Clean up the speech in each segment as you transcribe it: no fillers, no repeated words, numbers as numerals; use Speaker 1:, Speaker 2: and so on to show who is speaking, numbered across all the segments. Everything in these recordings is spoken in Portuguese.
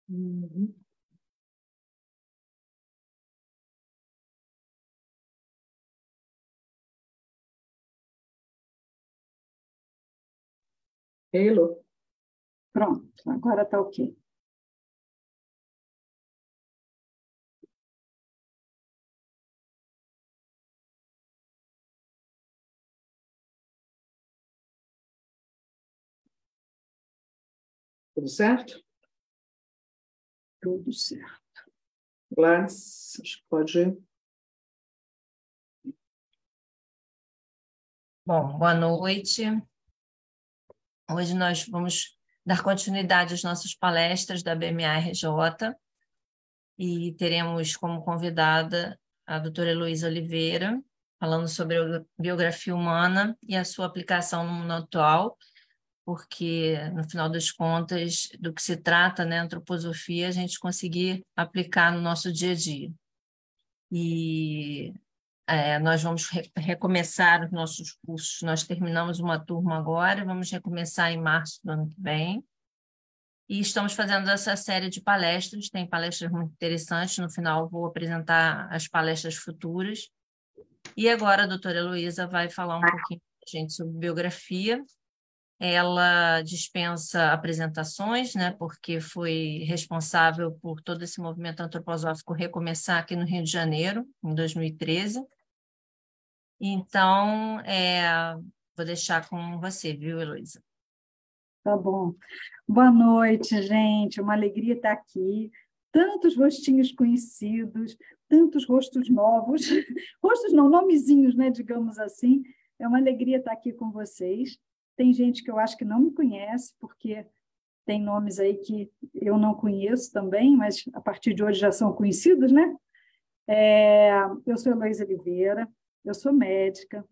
Speaker 1: Uhum. Hello.
Speaker 2: Pronto, agora está ok.
Speaker 1: Tudo certo?
Speaker 2: Tudo certo.
Speaker 1: Gladys, acho que pode ir.
Speaker 3: Bom, boa noite. Hoje nós vamos dar continuidade às nossas palestras da BMA-RJ e teremos como convidada a doutora Heloísa Oliveira, falando sobre a biografia humana e a sua aplicação no mundo atual, porque, no final das contas, do que se trata, né, a antroposofia, a gente conseguir aplicar no nosso dia a dia. E nós vamos recomeçar os nossos cursos. Nós terminamos uma turma agora, vamos recomeçar em março do ano que vem. E estamos fazendo essa série de palestras, tem palestras muito interessantes, no final vou apresentar as palestras futuras. E agora a doutora Heloísa vai falar um pouquinho para a gente sobre biografia. Ela dispensa apresentações, né, porque foi responsável por todo esse movimento antroposófico recomeçar aqui no Rio de Janeiro, em 2013. Então, vou deixar com você, viu, Heloísa?
Speaker 2: Tá bom. Boa noite, gente. Uma alegria estar aqui. Tantos rostinhos conhecidos, tantos rostos novos. Rostos não, nomezinhos, né, digamos assim. É uma alegria estar aqui com vocês. Tem gente que eu acho que não me conhece, porque tem nomes aí que eu não conheço também, mas a partir de hoje já são conhecidos, né? Eu sou Heloísa Oliveira, eu sou médica,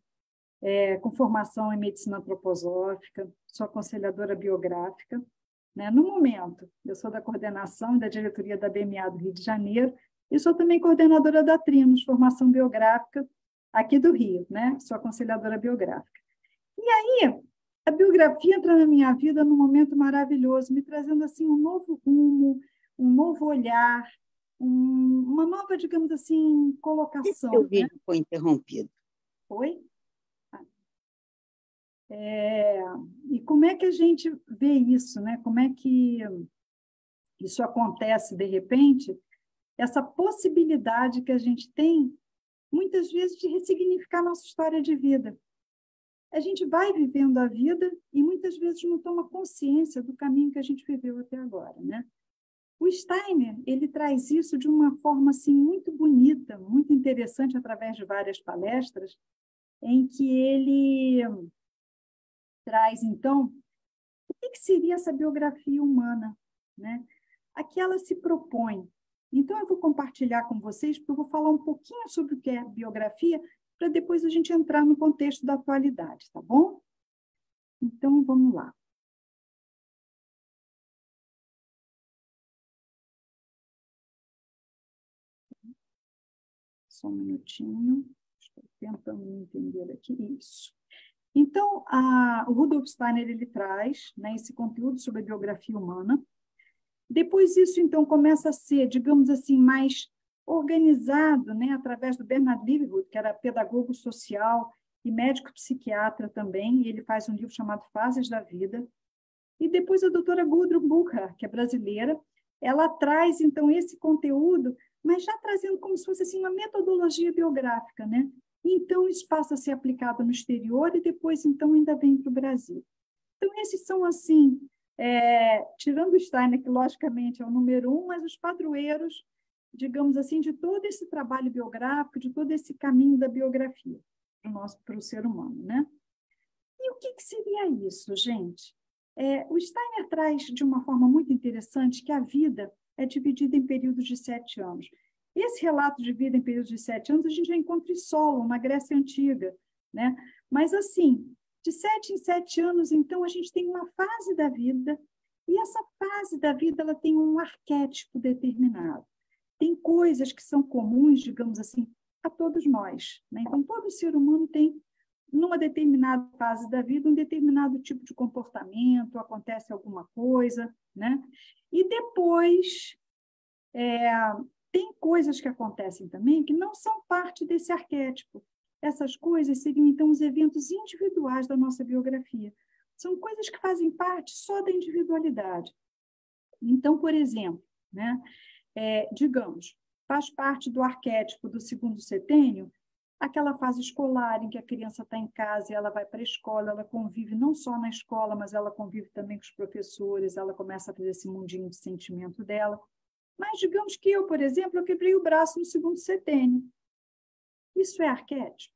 Speaker 2: com formação em medicina antroposófica, sou aconselhadora biográfica. Né? No momento, eu sou da coordenação e da diretoria da BMA do Rio de Janeiro e sou também coordenadora da Trinos, formação biográfica aqui do Rio, né? Sou aconselhadora biográfica. E aí, a biografia entra na minha vida num momento maravilhoso, me trazendo assim um novo rumo, um novo olhar, uma nova, digamos assim, colocação.
Speaker 4: Seu vídeo foi interrompido.
Speaker 2: Foi? E como é que a gente vê isso, né? Como é que isso acontece de repente? Essa possibilidade que a gente tem, muitas vezes, de ressignificar nossa história de vida. A gente vai vivendo a vida e muitas vezes não toma consciência do caminho que a gente viveu até agora, né? O Steiner, ele traz isso de uma forma assim muito bonita, muito interessante através de várias palestras, em que ele traz então o que seria essa biografia humana, né? A que ela se propõe. Então eu vou compartilhar com vocês, porque eu vou falar um pouquinho sobre o que é biografia, para depois a gente entrar no contexto da atualidade, tá bom? Então, vamos lá. Só um minutinho. Estou tentando entender aqui isso. Então, o Rudolf Steiner ele traz, né, esse conteúdo sobre a biografia humana. Depois isso, então, começa a ser, digamos assim, mais organizado, né, através do Bernard Liverwood, que era pedagogo social e médico psiquiatra também, e ele faz um livro chamado Fases da Vida. E depois a doutora Gudrun Bucher, que é brasileira, ela traz, então, esse conteúdo, mas já trazendo como se fosse assim, uma metodologia biográfica, né? Então, isso passa a ser aplicado no exterior e depois, então, ainda vem para o Brasil. Então, esses são, assim, tirando o Steiner, que logicamente é o número 1, mas os padroeiros, digamos assim, de todo esse trabalho biográfico, de todo esse caminho da biografia para o ser humano, né? E o que seria isso, gente? O Steiner traz de uma forma muito interessante que a vida é dividida em períodos de 7 anos. Esse relato de vida em períodos de 7 anos a gente já encontra em Solon, na Grécia Antiga, né? Mas, assim, de 7 em 7 anos, então, a gente tem uma fase da vida, e essa fase da vida ela tem um arquétipo determinado. Tem coisas que são comuns, digamos assim, a todos nós, né? Então, todo ser humano tem numa determinada fase da vida, um determinado tipo de comportamento, acontece alguma coisa, né? E depois, tem coisas que acontecem também que não são parte desse arquétipo. Essas coisas seriam, então, os eventos individuais da nossa biografia. São coisas que fazem parte só da individualidade. Então, por exemplo, né, digamos, faz parte do arquétipo do segundo setênio aquela fase escolar em que a criança está em casa e ela vai para a escola, ela convive não só na escola, mas ela convive também com os professores, ela começa a fazer esse mundinho de sentimento dela. Mas digamos que eu, por exemplo, eu quebrei o braço no segundo setênio. Isso é arquétipo?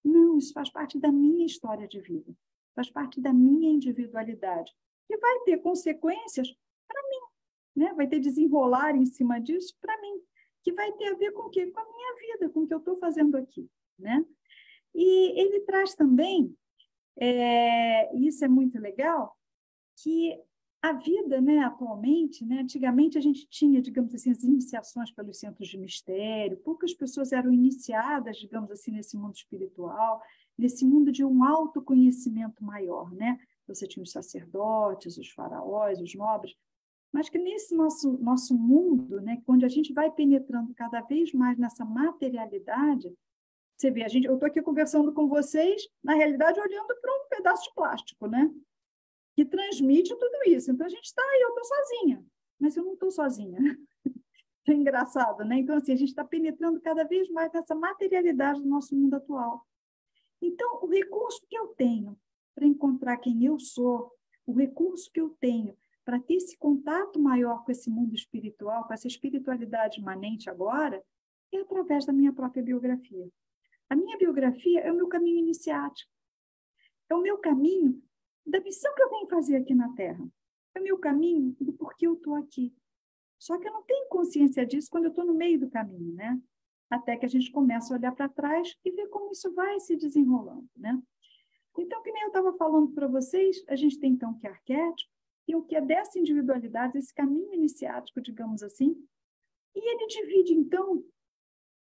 Speaker 2: Não, isso faz parte da minha história de vida, faz parte da minha individualidade, que vai ter consequências para mim, né? Vai ter desenrolar em cima disso para mim, que vai ter a ver com o quê? Com a minha vida, com o que eu estou fazendo aqui, né? E ele traz também, isso é muito legal, que a vida, né, atualmente, né, antigamente a gente tinha, digamos assim, as iniciações pelos centros de mistério, poucas pessoas eram iniciadas, digamos assim, nesse mundo espiritual, nesse mundo de um autoconhecimento maior, né? Você tinha os sacerdotes, os faraós, os nobres, mas que nesse nosso mundo, né, onde a gente vai penetrando cada vez mais nessa materialidade, você vê, eu estou aqui conversando com vocês, na realidade, olhando para um pedaço de plástico, né? Que transmite tudo isso. Então, a gente está aí, eu estou sozinha, mas eu não estou sozinha. É engraçado, né? Então, assim, a gente está penetrando cada vez mais nessa materialidade do nosso mundo atual. Então, o recurso que eu tenho para encontrar quem eu sou, o recurso que eu tenho para ter esse contato maior com esse mundo espiritual, com essa espiritualidade imanente agora, é através da minha própria biografia. A minha biografia é o meu caminho iniciático. É o meu caminho da missão que eu venho fazer aqui na Terra. É o meu caminho do porquê eu estou aqui. Só que eu não tenho consciência disso quando eu estou no meio do caminho, né? Até que a gente começa a olhar para trás e ver como isso vai se desenrolando, né? Então, que nem eu estava falando para vocês, a gente tem, então, o que é arquétipo e o que é dessa individualidade, esse caminho iniciático, digamos assim, e ele divide, então,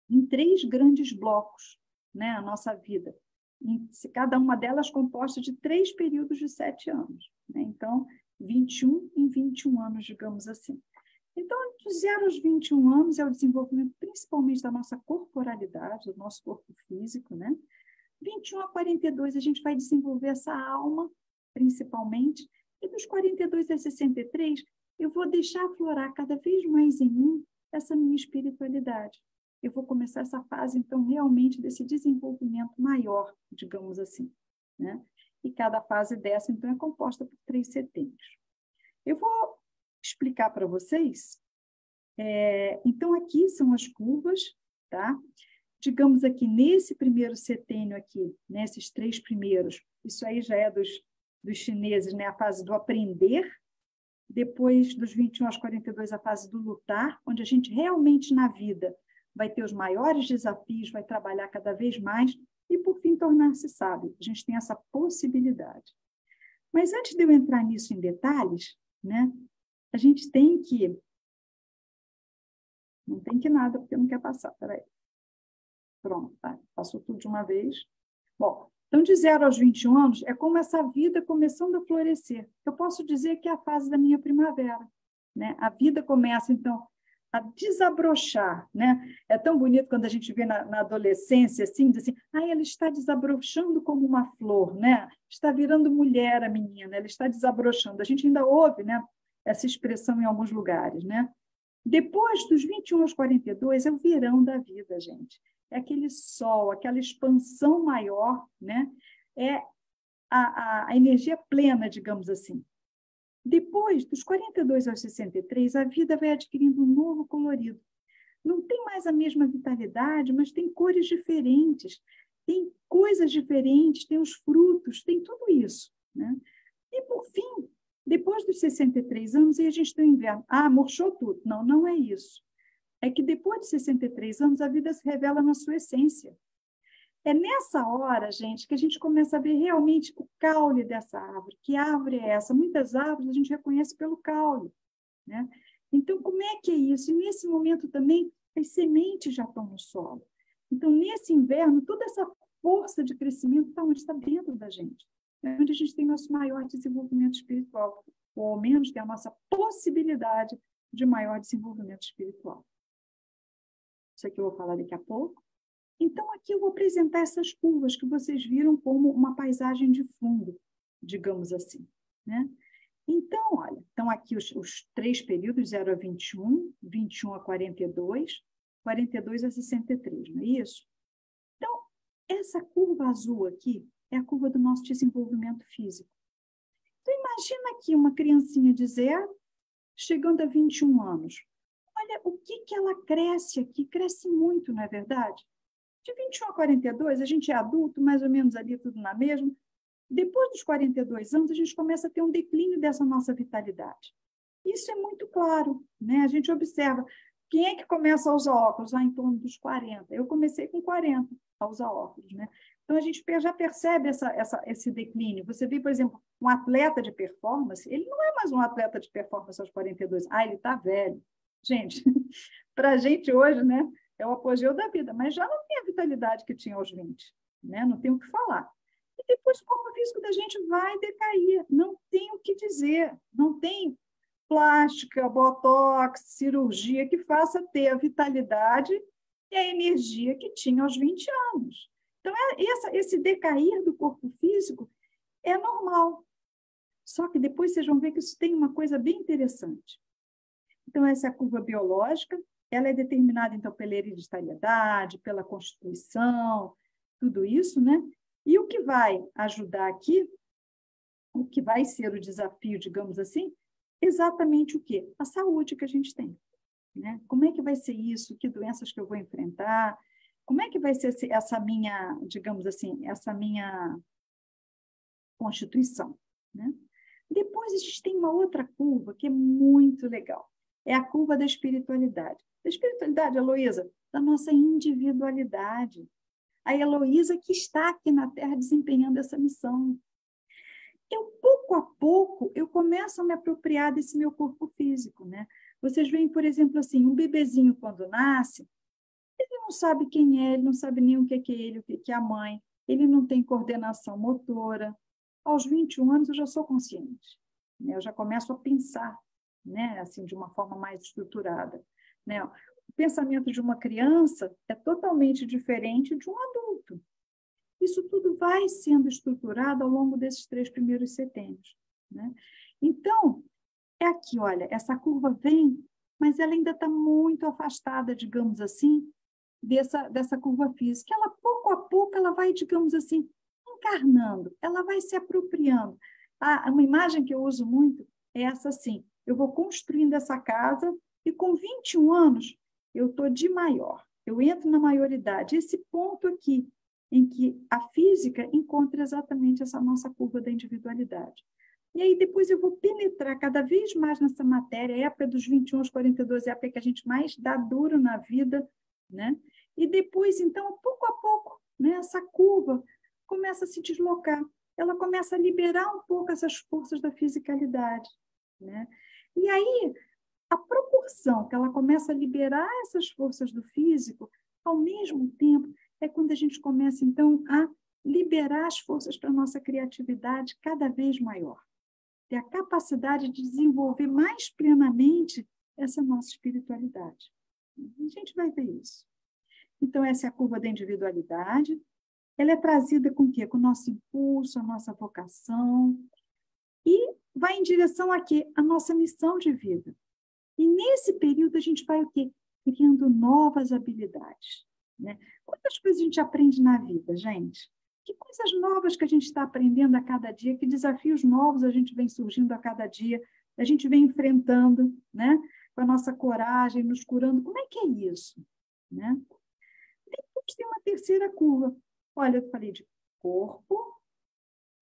Speaker 2: em 3 grandes blocos, né, a nossa vida. Cada uma delas composta de 3 períodos de 7 anos. Né? Então, 21 em 21 anos, digamos assim. Então, dos 0 aos 21 anos é o desenvolvimento principalmente da nossa corporalidade, do nosso corpo físico, né? 21 a 42 a gente vai desenvolver essa alma, principalmente, e dos 42 a 63 eu vou deixar aflorar cada vez mais em mim essa minha espiritualidade. Eu vou começar essa fase, então, realmente desse desenvolvimento maior, digamos assim, né? E cada fase dessa, então, é composta por 3 setênios. Eu vou explicar para vocês. Então, aqui são as curvas, tá? Digamos aqui, nesse primeiro setênio aqui, nesses 3 primeiros, isso aí já é dos chineses, né? A fase do aprender. Depois, dos 21 aos 42, a fase do lutar, onde a gente realmente, na vida, vai ter os maiores desafios, vai trabalhar cada vez mais e, por fim, tornar-se sábio. A gente tem essa possibilidade. Mas antes de eu entrar nisso em detalhes, né, a gente tem que... Não tem que nada, porque não quer passar. Peraí. Pronto, tá? Passou tudo de uma vez. Bom, então, de 0 aos 21 anos, é como essa vida começando a florescer. Eu posso dizer que é a fase da minha primavera. Né? A vida começa, então, a desabrochar, né? É tão bonito quando a gente vê na adolescência, assim, diz assim, ela está desabrochando como uma flor, né? Está virando mulher a menina, ela está desabrochando. A gente ainda ouve, né, essa expressão em alguns lugares, né? Depois dos 21 aos 42 é o verão da vida, gente. É aquele sol, aquela expansão maior, né? É a energia plena, digamos assim. Depois, dos 42 aos 63, a vida vai adquirindo um novo colorido. Não tem mais a mesma vitalidade, mas tem cores diferentes, tem coisas diferentes, tem os frutos, tem tudo isso. Né? E, por fim, depois dos 63 anos, aí a gente tem o inverno. Murchou tudo. Não, não é isso. É que depois de 63 anos, a vida se revela na sua essência. É nessa hora, gente, que a gente começa a ver realmente o caule dessa árvore. Que árvore é essa? Muitas árvores a gente reconhece pelo caule. Né? Então, como é que é isso? E nesse momento também, as sementes já estão no solo. Então, nesse inverno, toda essa força de crescimento está onde? Está dentro da gente. É onde a gente tem nosso maior desenvolvimento espiritual, ou ao menos tem a nossa possibilidade de maior desenvolvimento espiritual. Isso aqui eu vou falar daqui a pouco. Então, aqui eu vou apresentar essas curvas que vocês viram como uma paisagem de fundo, digamos assim, né? Então, olha, estão aqui os 3 períodos, 0 a 21, 21 a 42, 42 a 63, não é isso? Então, essa curva azul aqui é a curva do nosso desenvolvimento físico. Então, imagina aqui uma criancinha de 0, chegando a 21 anos. Olha o que ela cresce aqui, cresce muito, não é verdade? De 21 a 42, a gente é adulto, mais ou menos ali tudo na mesma. Depois dos 42 anos, a gente começa a ter um declínio dessa nossa vitalidade. Isso é muito claro, né? A gente observa, quem é que começa a usar óculos lá em torno dos 40? Eu comecei com 40 a usar óculos, né? Então, a gente já percebe esse declínio. Você vê, por exemplo, um atleta de performance, ele não é mais um atleta de performance aos 42. Ah, ele está velho. Gente, para a gente hoje, né, é o apogeu da vida, mas já não tem a vitalidade que tinha aos 20, né? Não tem o que falar. E depois o corpo físico da gente vai decair, não tem o que dizer, não tem plástica, botox, cirurgia que faça ter a vitalidade e a energia que tinha aos 20 anos. Então, esse decair do corpo físico é normal. Só que depois vocês vão ver que isso tem uma coisa bem interessante. Então, essa é a curva biológica, ela é determinada, então, pela hereditariedade, pela constituição, tudo isso, né? E o que vai ajudar aqui, o que vai ser o desafio, digamos assim, exatamente o quê? A saúde que a gente tem, né? Como é que vai ser isso? Que doenças que eu vou enfrentar? Como é que vai ser essa minha, digamos assim, essa minha constituição, né? Depois a gente tem uma outra curva que é muito legal. É a curva da espiritualidade. Da espiritualidade, Heloísa, da nossa individualidade. A Heloísa que está aqui na Terra desempenhando essa missão. Eu, pouco a pouco, eu começo a me apropriar desse meu corpo físico, né? Vocês veem, por exemplo, assim, um bebezinho quando nasce, ele não sabe quem é, ele não sabe nem o que é ele, o que é a mãe, ele não tem coordenação motora. Aos 21 anos eu já sou consciente, né? Eu já começo a pensar, né? Assim, de uma forma mais estruturada, né? O pensamento de uma criança é totalmente diferente de um adulto. Isso tudo vai sendo estruturado ao longo desses 3 primeiros setênios, né? Então, é aqui, olha, essa curva vem, mas ela ainda está muito afastada, digamos assim, dessa curva física. Ela, pouco a pouco, ela vai, digamos assim, encarnando, ela vai se apropriando. Uma imagem que eu uso muito é essa assim, eu vou construindo essa casa e com 21 anos eu estou de maior, eu entro na maioridade. Esse ponto aqui, em que a física encontra exatamente essa nossa curva da individualidade. E aí depois eu vou penetrar cada vez mais nessa matéria, a época dos 21 aos 42 é a época que a gente mais dá duro na vida, né? E depois, então, pouco a pouco, né, essa curva começa a se deslocar, ela começa a liberar um pouco essas forças da fisicalidade, né? E aí, a proporção que ela começa a liberar essas forças do físico, ao mesmo tempo, é quando a gente começa, então, a liberar as forças para a nossa criatividade cada vez maior. Ter a capacidade de desenvolver mais plenamente essa nossa espiritualidade. A gente vai ver isso. Então, essa é a curva da individualidade. Ela é trazida com o quê? Com o nosso impulso, a nossa vocação. E vai em direção a quê? A nossa missão de vida. E nesse período a gente vai o quê? Criando novas habilidades, né? Quantas coisas a gente aprende na vida, gente? Que coisas novas que a gente está aprendendo a cada dia, que desafios novos a gente vem surgindo a cada dia, a gente vem enfrentando, né? Com a nossa coragem, nos curando. Como é que é isso, né? Depois tem uma terceira curva. Olha, eu falei de corpo,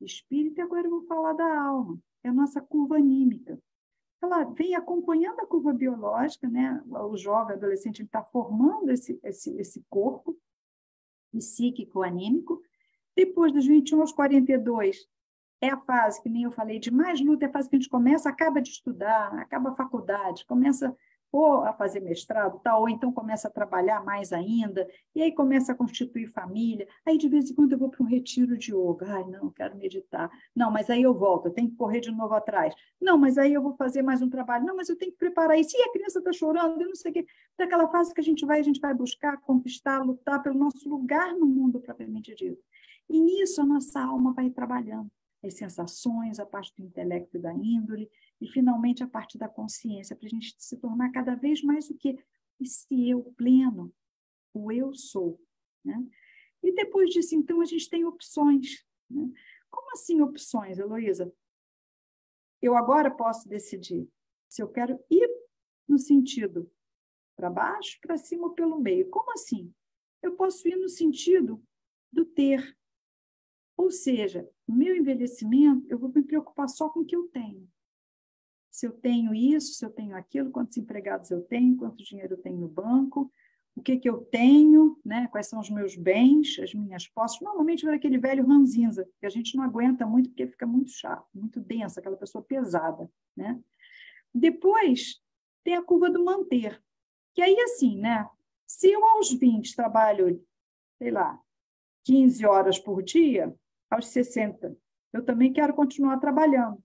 Speaker 2: espírito, e agora eu vou falar da alma. É a nossa curva anímica. Ela vem acompanhando a curva biológica, né? O jovem, adolescente, ele está formando esse corpo psíquico, anímico. Depois dos 21 aos 42, é a fase, que nem eu falei, de mais luta, é a fase que a gente começa, acaba de estudar, acaba a faculdade, começa, ou a fazer mestrado, tal, ou então começa a trabalhar mais ainda, e aí começa a constituir família, aí de vez em quando eu vou para um retiro de yoga, ai, não, quero meditar, não, mas aí eu volto, eu tenho que correr de novo atrás, não, mas aí eu vou fazer mais um trabalho, não, mas eu tenho que preparar isso, e a criança está chorando, eu não sei o quê, daquela fase que a gente vai buscar, conquistar, lutar pelo nosso lugar no mundo propriamente dito. E nisso a nossa alma vai trabalhando, as sensações, a parte do intelecto e da índole, e, finalmente, a parte da consciência, para a gente se tornar cada vez mais o quê? Esse eu pleno, o eu sou. Né? E depois disso, então, a gente tem opções. Né? Como assim opções, Heloísa? Eu agora posso decidir se eu quero ir no sentido para baixo, para cima ou pelo meio. Como assim? Eu posso ir no sentido do ter. Ou seja, no meu envelhecimento, eu vou me preocupar só com o que eu tenho. Se eu tenho isso, se eu tenho aquilo, quantos empregados eu tenho, quanto dinheiro eu tenho no banco, o que eu tenho, né? Quais são os meus bens, as minhas posses. Normalmente vai aquele velho ranzinza, que a gente não aguenta muito porque fica muito chato, muito densa, aquela pessoa pesada. Né? Depois tem a curva do manter, que aí assim, né? Se eu aos 20 trabalho, sei lá, 15 horas por dia, aos 60, eu também quero continuar trabalhando.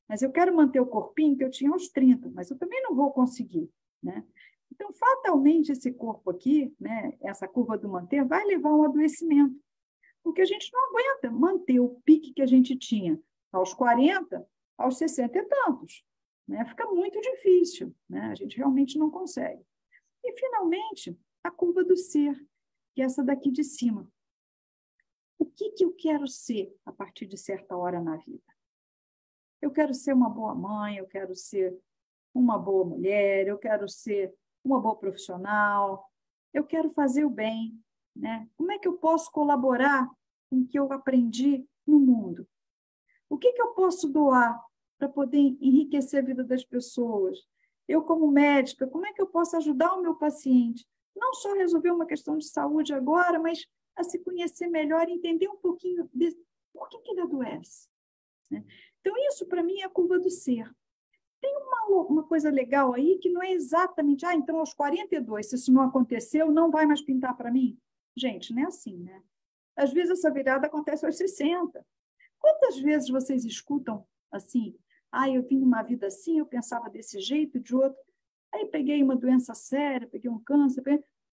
Speaker 2: Mas eu quero manter o corpinho que eu tinha aos 30, mas eu também não vou conseguir. Né? Então, fatalmente, esse corpo aqui, né, essa curva do manter, vai levar a um adoecimento. Porque a gente não aguenta manter o pique que a gente tinha aos 40, aos 60 e tantos. Né? Fica muito difícil. Né? A gente realmente não consegue. E, finalmente, a curva do ser, que é essa daqui de cima. O que eu quero ser a partir de certa hora na vida? Eu quero ser uma boa mãe, eu quero ser uma boa mulher, eu quero ser uma boa profissional, eu quero fazer o bem. Né? Como é que eu posso colaborar com o que eu aprendi no mundo? O que eu posso doar para poder enriquecer a vida das pessoas? Eu, como médica, como é que eu posso ajudar o meu paciente? Não só resolver uma questão de saúde agora, mas a se conhecer melhor, entender um pouquinho por que ele adoece. Né? Então, isso, para mim, é a curva do ser. Tem uma coisa legal aí que não é exatamente, então, aos 42, se isso não aconteceu, não vai mais pintar para mim? Gente, não é assim, né? Às vezes, essa virada acontece aos 60. Quantas vezes vocês escutam assim, eu vim numa vida assim, eu pensava desse jeito, de outro, aí peguei uma doença séria, peguei um câncer,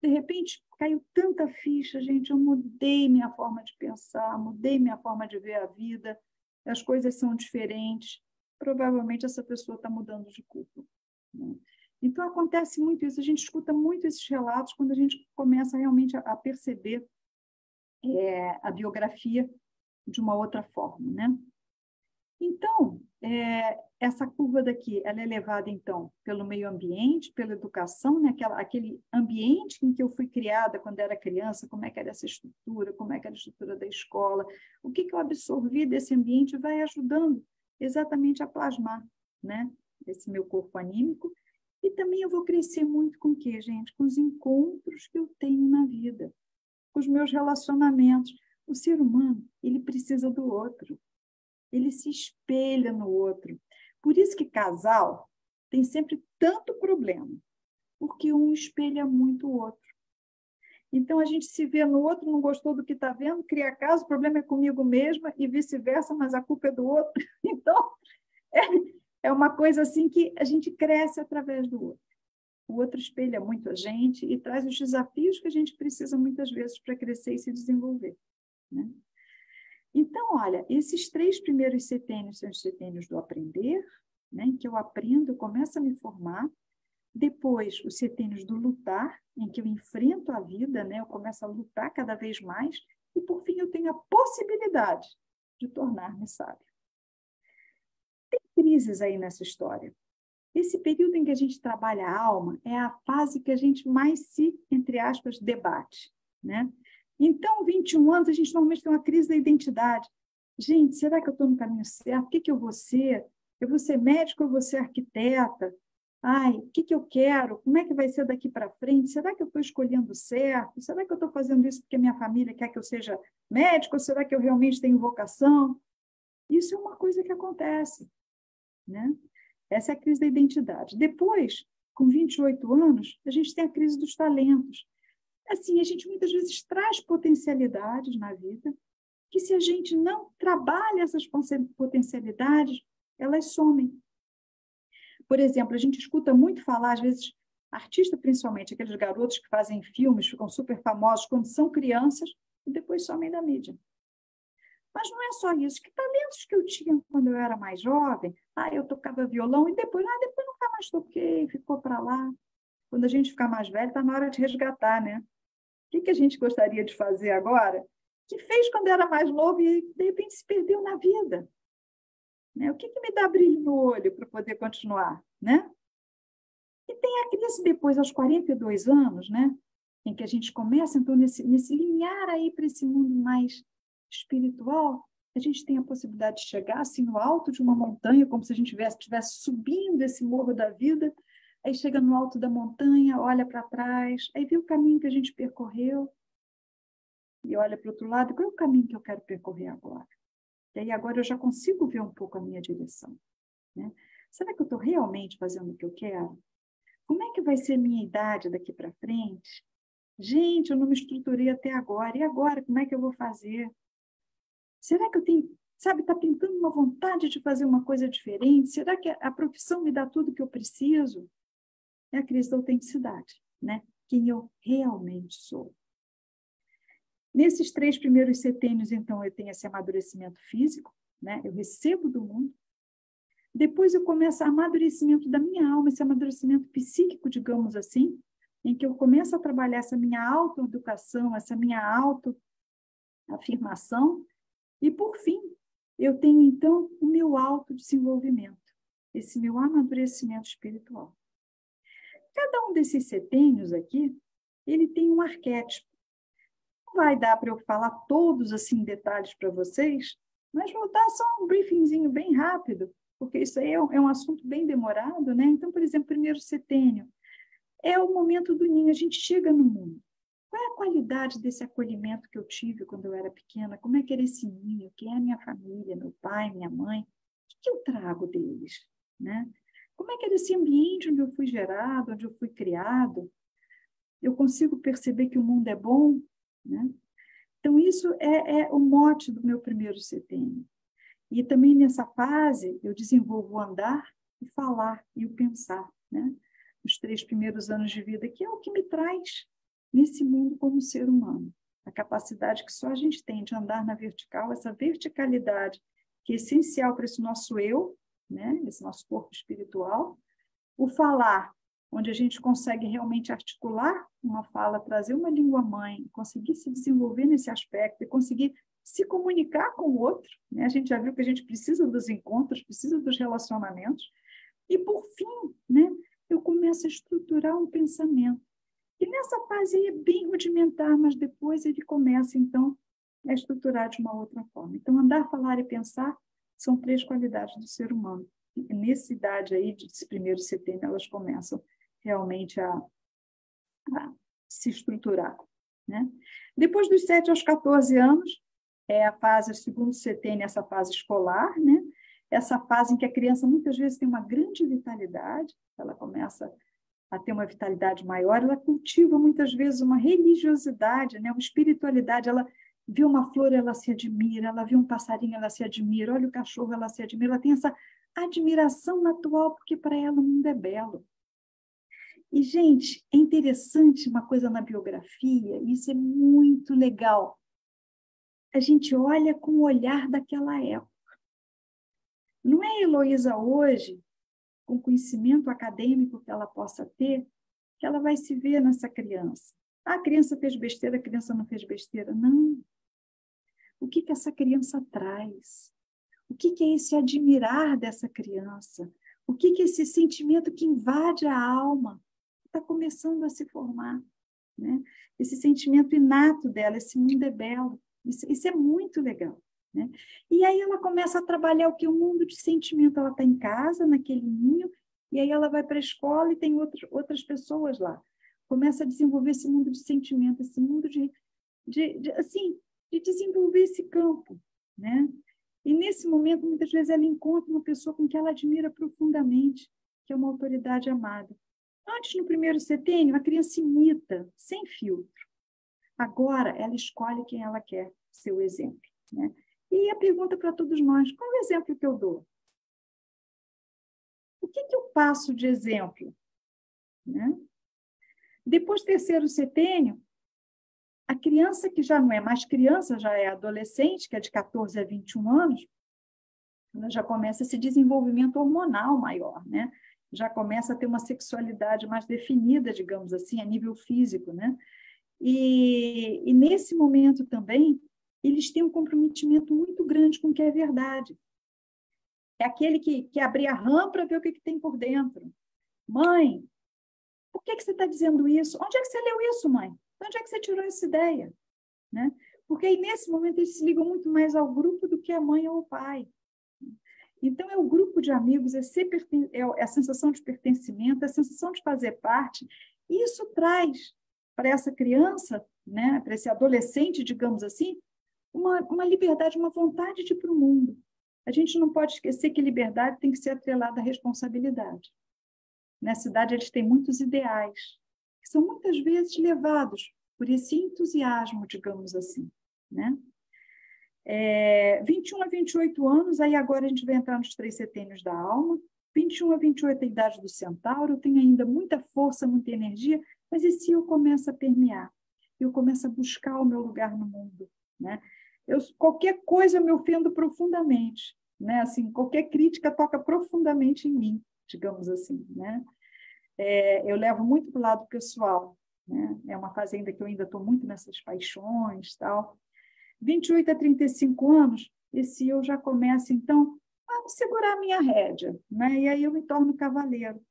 Speaker 2: de repente, caiu tanta ficha, gente, eu mudei minha forma de pensar, mudei minha forma de ver a vida, as coisas são diferentes, provavelmente essa pessoa está mudando de culpa. Né? Então, acontece muito isso, a gente escuta muito esses relatos quando a gente começa realmente a perceber a biografia de uma outra forma. Né? Então, essa curva daqui, ela é levada, então, pelo meio ambiente, pela educação, né? Aquele ambiente em que eu fui criada quando era criança, como é que era essa estrutura, como é que era a estrutura da escola, o que eu absorvi desse ambiente vai ajudando exatamente a plasmar, né? Esse meu corpo anímico. E também eu vou crescer muito com o quê, gente? Com os encontros que eu tenho na vida, com os meus relacionamentos. O ser humano, ele precisa do outro. Ele se espelha no outro. Por isso que casal tem sempre tanto problema, porque um espelha muito o outro. Então, a gente se vê no outro, não gostou do que está vendo, cria caso, o problema é comigo mesma e vice-versa, mas a culpa é do outro. Então, é uma coisa assim que a gente cresce através do outro. O outro espelha muito a gente e traz os desafios que a gente precisa muitas vezes para crescer e se desenvolver. Né? Então, olha, esses 3 primeiros setênios são os setênios do aprender, né, em que eu aprendo, eu começo a me formar. Depois, os setênios do lutar, em que eu enfrento a vida, né, eu começo a lutar cada vez mais. E, por fim, eu tenho a possibilidade de tornar-me sábio. Tem crises aí nessa história. Esse período em que a gente trabalha a alma é a fase que a gente mais se, entre aspas, debate, né? Então, 21 anos, a gente normalmente tem uma crise da identidade. Gente, será que eu estou no caminho certo? O que eu vou ser? Eu vou ser médico ou eu vou ser arquiteta? O que eu quero? Como é que vai ser daqui para frente? Será que eu estou escolhendo certo? Será que eu estou fazendo isso porque minha família quer que eu seja médico? Ou será que eu realmente tenho vocação? Isso é uma coisa que acontece. Né? Essa é a crise da identidade. Depois, com 28 anos, a gente tem a crise dos talentos. Assim, a gente muitas vezes traz potencialidades na vida, que se a gente não trabalha essas potencialidades, elas somem. Por exemplo, a gente escuta muito falar, às vezes, artistas principalmente, aqueles garotos que fazem filmes, ficam super famosos quando são crianças e depois somem da mídia. Mas não é só isso. Que talentos que eu tinha quando eu era mais jovem? Eu tocava violão e depois nunca mais toquei, ficou para lá. Quando a gente ficar mais velho, está na hora de resgatar, né? O que a gente gostaria de fazer agora? Que fez quando era mais novo e, de repente, se perdeu na vida. Né? O que me dá brilho no olho para poder continuar? Né? E tem a crise depois, aos 42 anos, né? Em que a gente começa, então, nesse limiar aí para esse mundo mais espiritual, a gente tem a possibilidade de chegar assim no alto de uma montanha, como se a gente estivesse subindo esse morro da vida, aí chega no alto da montanha, olha para trás, aí vê o caminho que a gente percorreu e olha para o outro lado, qual é o caminho que eu quero percorrer agora? E aí agora eu já consigo ver um pouco a minha direção. Né? Será que eu estou realmente fazendo o que eu quero? Como é que vai ser a minha idade daqui para frente? Gente, eu não me estruturei até agora. E agora, como é que eu vou fazer? Será que eu tenho, está pintando uma vontade de fazer uma coisa diferente? Será que a profissão me dá tudo que eu preciso? É a crise da autenticidade, né? Quem eu realmente sou. Nesses 3 primeiros setênios, então, eu tenho esse amadurecimento físico, né? Eu recebo do mundo. Depois eu começo o amadurecimento da minha alma, esse amadurecimento psíquico, digamos assim, em que eu começo a trabalhar essa minha autoeducação, essa minha autoafirmação. E, por fim, eu tenho, então, o meu autodesenvolvimento, esse meu amadurecimento espiritual. Cada um desses setênios aqui, ele tem um arquétipo. Não vai dar para eu falar todos assim em detalhes para vocês, mas vou dar só um briefingzinho bem rápido, porque isso aí é um assunto bem demorado, né? Então, por exemplo, primeiro setênio é o momento do ninho, a gente chega no mundo. Qual é a qualidade desse acolhimento que eu tive quando eu era pequena? Como é que era esse ninho? Quem é a minha família, meu pai, minha mãe? O que eu trago deles? Né? Como é que era esse ambiente onde eu fui gerado, onde eu fui criado? Eu consigo perceber que o mundo é bom? Né? Então, isso é o mote do meu primeiro setênio. E também nessa fase, eu desenvolvo o andar, o falar e o pensar. Né? Os 3 primeiros anos de vida, que é o que me traz nesse mundo como ser humano. A capacidade que só a gente tem de andar na vertical, essa verticalidade que é essencial para esse nosso eu, né? Esse nosso corpo espiritual. O falar, onde a gente consegue realmente articular uma fala, trazer uma língua-mãe, conseguir se desenvolver nesse aspecto e conseguir se comunicar com o outro. Né? A gente já viu que a gente precisa dos encontros, precisa dos relacionamentos. E, por fim, né, eu começo a estruturar um pensamento. E nessa fase aí é bem rudimentar, mas depois ele começa, então, a estruturar de uma outra forma. Então, andar, falar e pensar são 3 qualidades do ser humano. E nessa idade aí, desse primeiro setênio, elas começam realmente a se estruturar. Né? Depois dos 7 aos 14 anos, é a fase, o segundo setênio, essa fase escolar, né? Essa fase em que a criança muitas vezes tem uma grande vitalidade, ela começa a ter uma vitalidade maior, ela cultiva muitas vezes uma religiosidade, né? Uma espiritualidade, ela vê uma flor, ela se admira, ela vê um passarinho, ela se admira, olha o cachorro, ela se admira, ela tem essa admiração natural, porque para ela o mundo é belo. E, gente, é interessante uma coisa na biografia, isso é muito legal. A gente olha com o olhar daquela época. Não é a Heloísa hoje, com o conhecimento acadêmico que ela possa ter, que ela vai se ver nessa criança. A criança fez besteira, a criança não fez besteira. Não. O que essa criança traz? O que é esse admirar dessa criança? O que é esse sentimento que invade a alma? Está começando a se formar. Né? Esse sentimento inato dela, esse mundo é belo. Isso é muito legal. Né? E aí ela começa a trabalhar o que? O mundo de sentimento. Ela está em casa, naquele ninho, e aí ela vai para a escola e tem outras pessoas lá. Começa a desenvolver esse mundo de sentimento, esse mundo de desenvolver esse campo. Né? E nesse momento, muitas vezes, ela encontra uma pessoa com que ela admira profundamente, que é uma autoridade amada. Antes, no primeiro setênio, a criança imita, sem filtro. Agora, ela escolhe quem ela quer ser o exemplo, né? E a pergunta para todos nós, qual é o exemplo que eu dou? O que eu passo de exemplo? Né? Depois, terceiro setênio, a criança que já não é mais criança, já é adolescente, que é de 14 a 21 anos, ela já começa esse desenvolvimento hormonal maior, né? Já começa a ter uma sexualidade mais definida, digamos assim, a nível físico, né? E nesse momento também, eles têm um comprometimento muito grande com o que é verdade. É aquele que abre a RAM para ver o que tem por dentro. Mãe, por que você está dizendo isso? Onde é que você leu isso, mãe? De onde é que você tirou essa ideia? Né? Porque aí, nesse momento, eles se ligam muito mais ao grupo do que a mãe ou o pai. Então, é o grupo de amigos, é a sensação de pertencimento, é a sensação de fazer parte. E isso traz para essa criança, né, para esse adolescente, digamos assim, uma liberdade, uma vontade de ir para o mundo. A gente não pode esquecer que liberdade tem que ser atrelada à responsabilidade. Na cidade, eles têm muitos ideais, que são muitas vezes levados por esse entusiasmo, digamos assim, né? 21 a 28 anos, aí agora a gente vai entrar nos 3 setênios da alma. 21 a 28 é a idade do centauro, eu tenho ainda muita força, muita energia, mas esse eu começo a permear, eu começo a buscar o meu lugar no mundo, né? Qualquer coisa eu me ofendo profundamente, né? Assim, qualquer crítica toca profundamente em mim, digamos assim, né? Eu levo muito para o lado pessoal, né? É uma fase ainda que eu ainda estou muito nessas paixões, tal. 28 a 35 anos, esse eu já começa, então, a segurar a minha rédea, né? E aí eu me torno cavaleiro.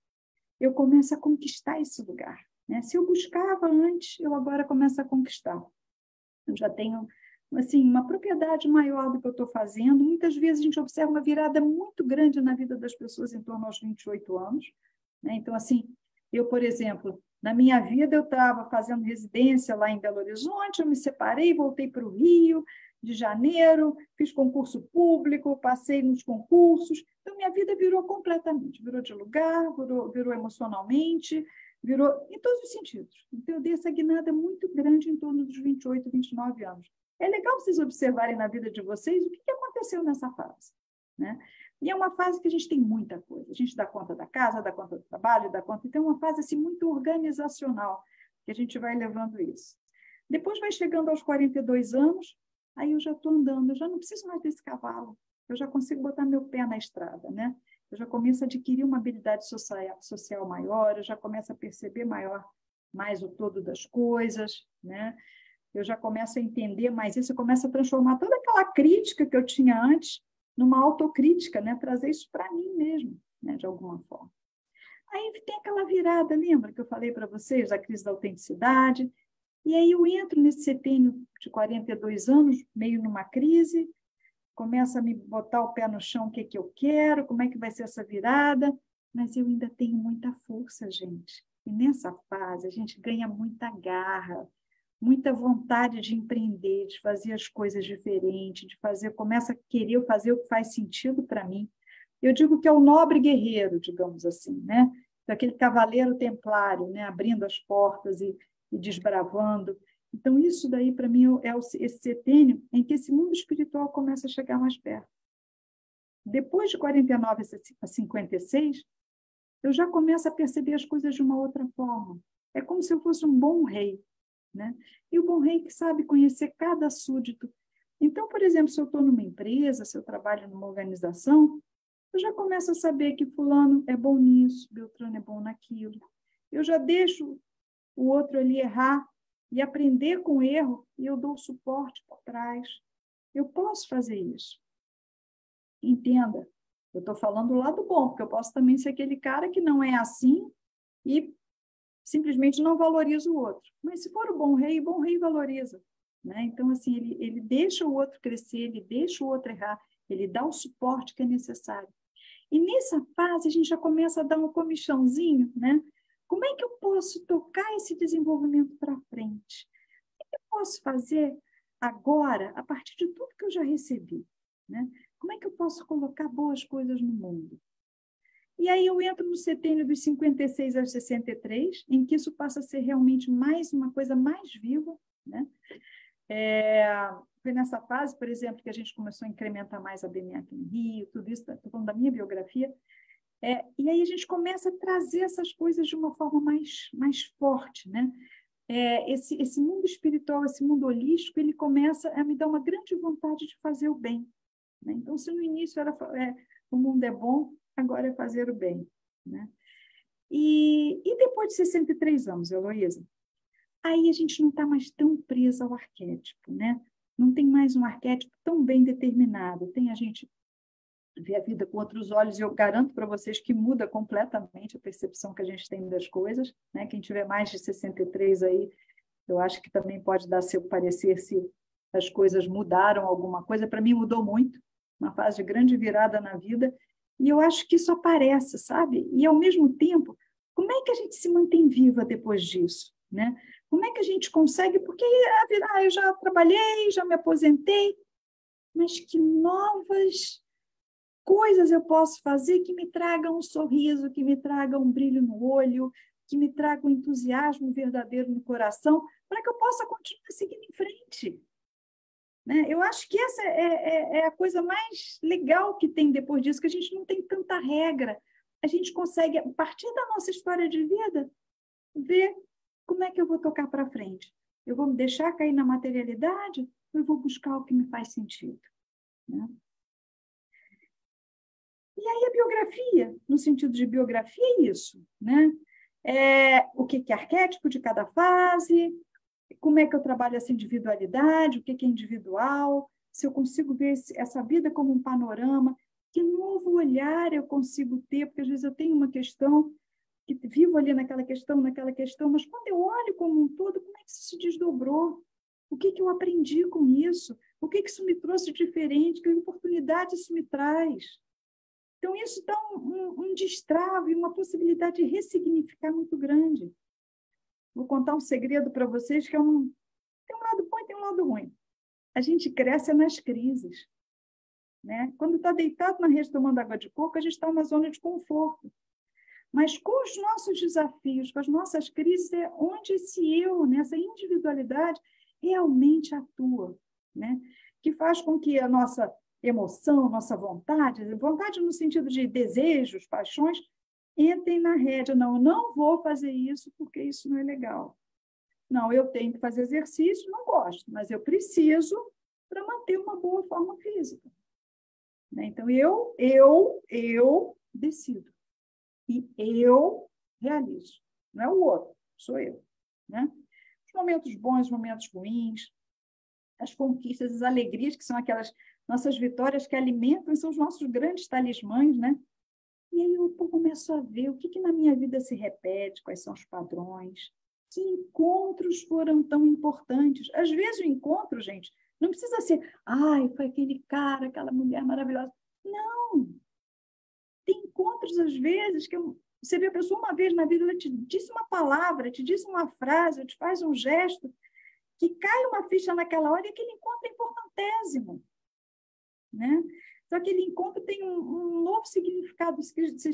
Speaker 2: Eu começo a conquistar esse lugar, né? Se eu buscava antes, eu agora começo a conquistar. Eu já tenho, assim, uma propriedade maior do que eu estou fazendo. Muitas vezes a gente observa uma virada muito grande na vida das pessoas em torno aos 28 anos, né? Então, assim, eu, por exemplo, na minha vida eu estava fazendo residência lá em Belo Horizonte, eu me separei, voltei para o Rio de Janeiro, fiz concurso público, passei nos concursos, então minha vida virou completamente, virou de lugar, virou emocionalmente, virou em todos os sentidos. Então eu dei essa guinada muito grande em torno dos 28, 29 anos. É legal vocês observarem na vida de vocês o que aconteceu nessa fase, né? E é uma fase que a gente tem muita coisa. A gente dá conta da casa, dá conta do trabalho, dá conta... Então, é uma fase assim, muito organizacional, que a gente vai levando isso. Depois vai chegando aos 42 anos, aí eu já estou andando, eu já não preciso mais desse cavalo, eu já consigo botar meu pé na estrada, né? Eu já começo a adquirir uma habilidade social maior, eu já começo a perceber mais o todo das coisas, né? Eu já começo a entender mais isso, eu começo a transformar toda aquela crítica que eu tinha antes numa autocrítica, né? Trazer isso para mim mesmo, né? De alguma forma. Aí tem aquela virada, lembra que eu falei para vocês da crise da autenticidade? E aí eu entro nesse setênio de 42 anos, meio numa crise, começo a me botar o pé no chão, o que eu quero, como é que vai ser essa virada, mas eu ainda tenho muita força, gente. E nessa fase a gente ganha muita garra, muita vontade de empreender, de fazer as coisas diferentes, começa a querer fazer o que faz sentido para mim. Eu digo que é o nobre guerreiro, digamos assim, né? Aquele cavaleiro templário, né? Abrindo as portas e desbravando. Então, isso daí, para mim, é esse setênio em que esse mundo espiritual começa a chegar mais perto. Depois de 49 a 56, eu já começo a perceber as coisas de uma outra forma. É como se eu fosse um bom rei, né? E o bom rei que sabe conhecer cada súdito. Então, por exemplo, se eu estou numa empresa, se eu trabalho numa organização, eu já começo a saber que fulano é bom nisso, Beltrano é bom naquilo. Eu já deixo o outro ali errar e aprender com o erro, e eu dou suporte por trás. Eu posso fazer isso. Entenda, eu estou falando do lado bom, porque eu posso também ser aquele cara que não é assim e simplesmente não valoriza o outro. Mas se for o bom rei valoriza, né? Então, assim, ele deixa o outro crescer, ele deixa o outro errar, ele dá o suporte que é necessário. E nessa fase, a gente já começa a dar um comichãozinho, né? Como é que eu posso tocar esse desenvolvimento para frente? O que eu posso fazer agora, a partir de tudo que eu já recebi, né? Como é que eu posso colocar boas coisas no mundo? E aí eu entro no setênio dos 56 aos 63, em que isso passa a ser realmente mais uma coisa mais viva, né? Foi nessa fase, por exemplo, que a gente começou a incrementar mais a BMA aqui no Rio, tudo isso, estou falando da minha biografia, e aí a gente começa a trazer essas coisas de uma forma mais forte, né? Esse mundo espiritual, esse mundo holístico, ele começa a me dar uma grande vontade de fazer o bem, né? Então, se no início era o mundo é bom, agora é fazer o bem, né? E depois de 63 anos, Heloísa, aí a gente não está mais tão presa ao arquétipo, né? Não tem mais um arquétipo tão bem determinado. Tem a gente ver a vida com outros olhos, e eu garanto para vocês que muda completamente a percepção que a gente tem das coisas, né? Quem tiver mais de 63 aí, eu acho que também pode dar seu parecer se as coisas mudaram alguma coisa. Para mim mudou muito, uma fase de grande virada na vida, e eu acho que isso aparece, sabe? E, ao mesmo tempo, como é que a gente se mantém viva depois disso, né? Como é que a gente consegue? Porque eu já trabalhei, já me aposentei, mas que novas coisas eu posso fazer que me tragam um sorriso, que me tragam um brilho no olho, que me tragam um entusiasmo verdadeiro no coração, para que eu possa continuar seguindo em frente, né? Eu acho que essa é a coisa mais legal que tem depois disso, que a gente não tem tanta regra. A gente consegue, a partir da nossa história de vida, ver como é que eu vou tocar para frente. Eu vou me deixar cair na materialidade ou eu vou buscar o que me faz sentido, né? E aí a biografia, no sentido de biografia, é isso, né? O que é arquétipo de cada fase, como é que eu trabalho essa individualidade, o que é individual, se eu consigo ver essa vida como um panorama, que novo olhar eu consigo ter, porque às vezes eu tenho uma questão, que vivo ali naquela questão, mas quando eu olho como um todo, como é que isso se desdobrou? O que eu aprendi com isso? O que isso me trouxe diferente? Que oportunidade isso me traz? Então, isso dá um destrave, uma possibilidade de ressignificar muito grande. Vou contar um segredo para vocês, que tem um lado bom e tem um lado ruim. A gente cresce nas crises, né? Quando está deitado na rede tomando água de coco, a gente está numa zona de conforto. Mas com os nossos desafios, com as nossas crises, é onde esse eu, nessa individualidade, realmente atua, né? Que faz com que a nossa emoção, nossa vontade no sentido de desejos, paixões, entrem na rédea. Não, eu não vou fazer isso porque isso não é legal. Não, eu tenho que fazer exercício, não gosto, mas eu preciso para manter uma boa forma física, né? Então, eu decido. E eu realizo. Não é o outro, sou eu, né? Os momentos bons, os momentos ruins, as conquistas, as alegrias, que são aquelas nossas vitórias que alimentam, são os nossos grandes talismãs, né? E aí eu começo a ver o que na minha vida se repete, quais são os padrões, que encontros foram tão importantes. Às vezes o encontro, gente, não precisa ser, foi aquele cara, aquela mulher maravilhosa. Não! Tem encontros, às vezes, que você vê a pessoa uma vez na vida, ela te disse uma palavra, te disse uma frase, te faz um gesto, que cai uma ficha naquela hora e aquele encontro é importantésimo, né? Então, aquele encontro tem um novo significado.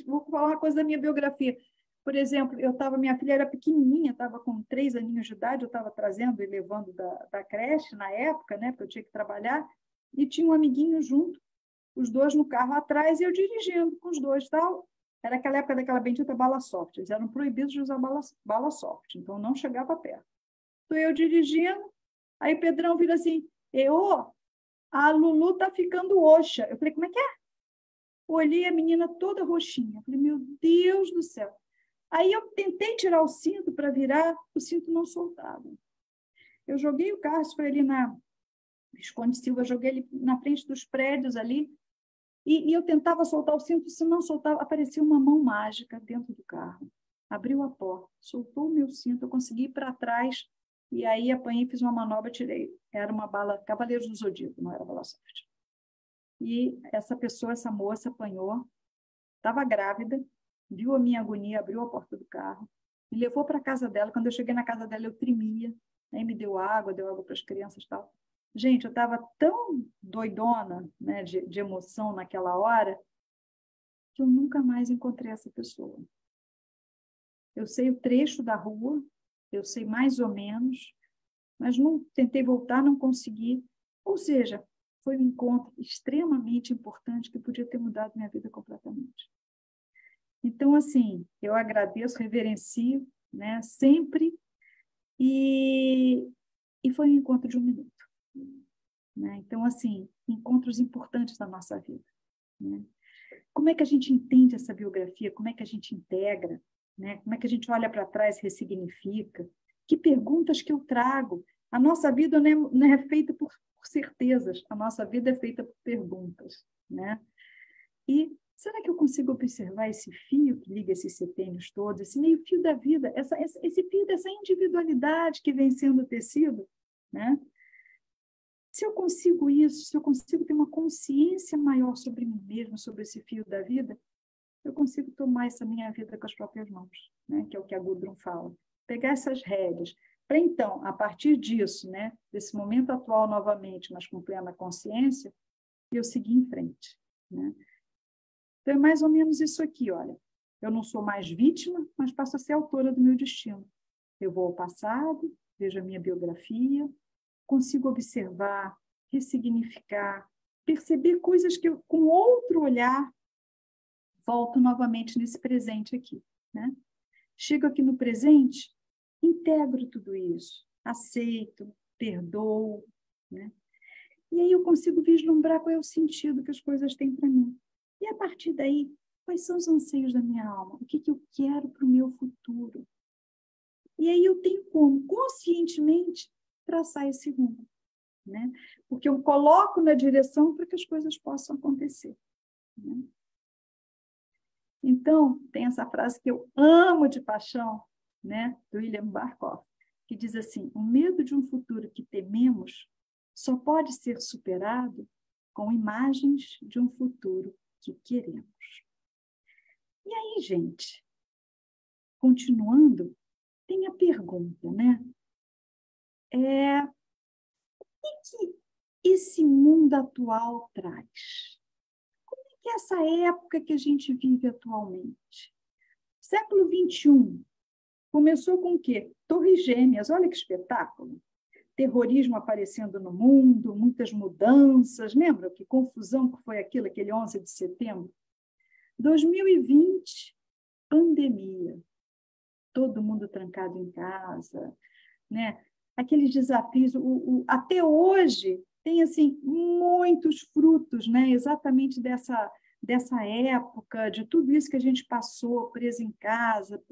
Speaker 2: Vou falar uma coisa da minha biografia. Por exemplo, minha filha era pequenininha, estava com 3 aninhos de idade, eu estava trazendo e levando da creche na época, né, porque eu tinha que trabalhar, e tinha um amiguinho junto, os dois no carro atrás, e eu dirigindo com os dois, tal. Era aquela época daquela bendita bala soft, eles eram proibidos de usar bala soft, então não chegava perto. Estou eu dirigindo, aí o Pedrão vira assim, a Lulu está ficando roxa. Eu falei, como é que é? Olhei a menina toda roxinha. Eu falei, meu Deus do céu. Aí eu tentei tirar o cinto para virar, o cinto não soltava. Eu joguei o carro, isso foi ali na Visconde Silva, joguei ele na frente dos prédios ali, e eu tentava soltar o cinto, se não soltava, aparecia uma mão mágica dentro do carro. Abriu a porta, soltou o meu cinto, eu consegui ir para trás, e aí apanhei, fiz uma manobra, tirei. Era uma bala Cavaleiros do Zodíaco, não era bala soft. E essa moça apanhou, estava grávida, viu a minha agonia, abriu a porta do carro, me levou para a casa dela. Quando eu cheguei na casa dela, eu tremia, aí me deu água para as crianças e tal. Gente, eu estava tão doidona, né, de emoção naquela hora, que eu nunca mais encontrei essa pessoa. Eu sei o trecho da rua, eu sei mais ou menos, mas não tentei voltar, não consegui. Ou seja, foi um encontro extremamente importante que podia ter mudado minha vida completamente. Então, assim, eu agradeço, reverencio, né, sempre, e foi um encontro de 1 minuto. Né? Então, assim, encontros importantes da nossa vida. Né? Como é que a gente entende essa biografia? Como é que a gente integra? Né? Como é que a gente olha para trás e ressignifica? Que perguntas que eu trago? A nossa vida não é feita por certezas, a nossa vida é feita por perguntas. Né? E será que eu consigo observar esse fio que liga esses setênios todos, esse meio fio da vida, esse fio dessa individualidade que vem sendo tecido? Né? Se eu consigo isso, se eu consigo ter uma consciência maior sobre mim mesmo, sobre esse fio da vida, eu consigo tomar essa minha vida com as próprias mãos, né? Que é o que a Gudrun fala. Pegar essas rédeas, para então, a partir disso, né? Desse momento atual novamente, mas com plena consciência, eu seguir em frente. Né? Então, é mais ou menos isso aqui, olha. Eu não sou mais vítima, mas passo a ser autora do meu destino. Eu vou ao passado, vejo a minha biografia, consigo observar, ressignificar, perceber coisas que eu, com outro olhar, volto novamente nesse presente aqui. Né? Chego aqui no presente, integro tudo isso, aceito, perdoo. Né? E aí eu consigo vislumbrar qual é o sentido que as coisas têm para mim. E a partir daí, quais são os anseios da minha alma? O que eu quero para o meu futuro? E aí eu tenho como, conscientemente, traçar esse rumo. Né? Porque eu coloco na direção para que as coisas possam acontecer. Né? Então, tem essa frase que eu amo de paixão, né? Do William Barkoff, que diz assim: o medo de um futuro que tememos só pode ser superado com imagens de um futuro que queremos. E aí, gente, continuando, tem a pergunta, né? O que esse mundo atual traz? Como é que é essa época que a gente vive atualmente? Século XXI começou com o quê? Torres Gêmeas, olha que espetáculo. Terrorismo aparecendo no mundo, muitas mudanças. Lembra que confusão que foi aquilo, aquele 11 de setembro? 2020, pandemia. Todo mundo trancado em casa, né? Aqueles desafios, até hoje, tem assim, muitos frutos, né? Exatamente dessa época, de tudo isso que a gente passou, preso em casa,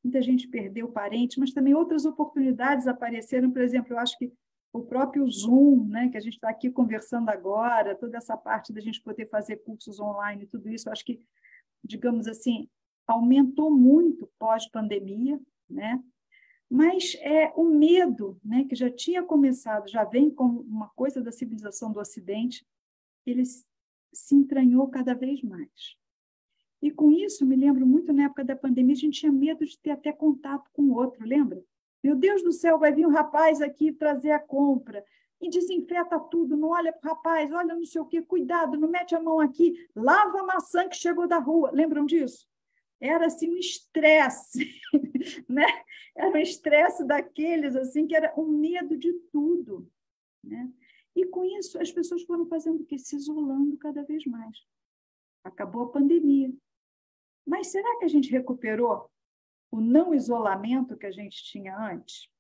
Speaker 2: muita gente perdeu parente, mas também outras oportunidades apareceram. Por exemplo, eu acho que o próprio Zoom, né, que a gente está aqui conversando agora, toda essa parte da gente poder fazer cursos online, tudo isso, eu acho que, digamos assim, aumentou muito pós-pandemia, né? Mas o medo, né, que já tinha começado, já vem como uma coisa da civilização do Ocidente, ele se entranhou cada vez mais. E com isso, me lembro muito na época da pandemia, a gente tinha medo de ter até contato com o outro, lembra? Meu Deus do céu, vai vir um rapaz aqui trazer a compra e desinfeta tudo, não olha para o rapaz, olha não sei o quê, cuidado, não mete a mão aqui, lava a maçã que chegou da rua. Lembram disso? Era assim um estresse, né? Era um estresse daqueles assim que era um medo de tudo, né? E com isso as pessoas foram fazendo o quê? Se isolando cada vez mais. Acabou a pandemia. Mas será que a gente recuperou o não isolamento que a gente tinha antes?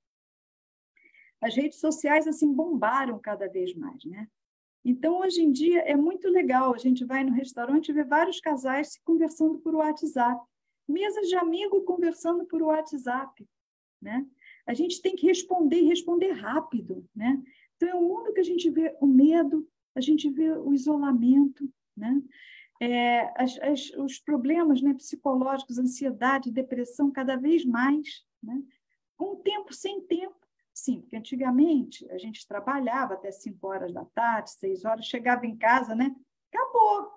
Speaker 2: As redes sociais assim bombaram cada vez mais, né? Então, hoje em dia, é muito legal. A gente vai no restaurante e vê vários casais se conversando por WhatsApp. Mesas de amigo conversando por WhatsApp. Né? A gente tem que responder rápido. Né? Então, é um mundo que a gente vê o medo, a gente vê o isolamento, né? Os problemas, né, psicológicos, ansiedade, depressão, cada vez mais. Né? Com tempo, sem tempo. Sim, porque antigamente a gente trabalhava até 5 horas da tarde, 6 horas, chegava em casa, né? Acabou.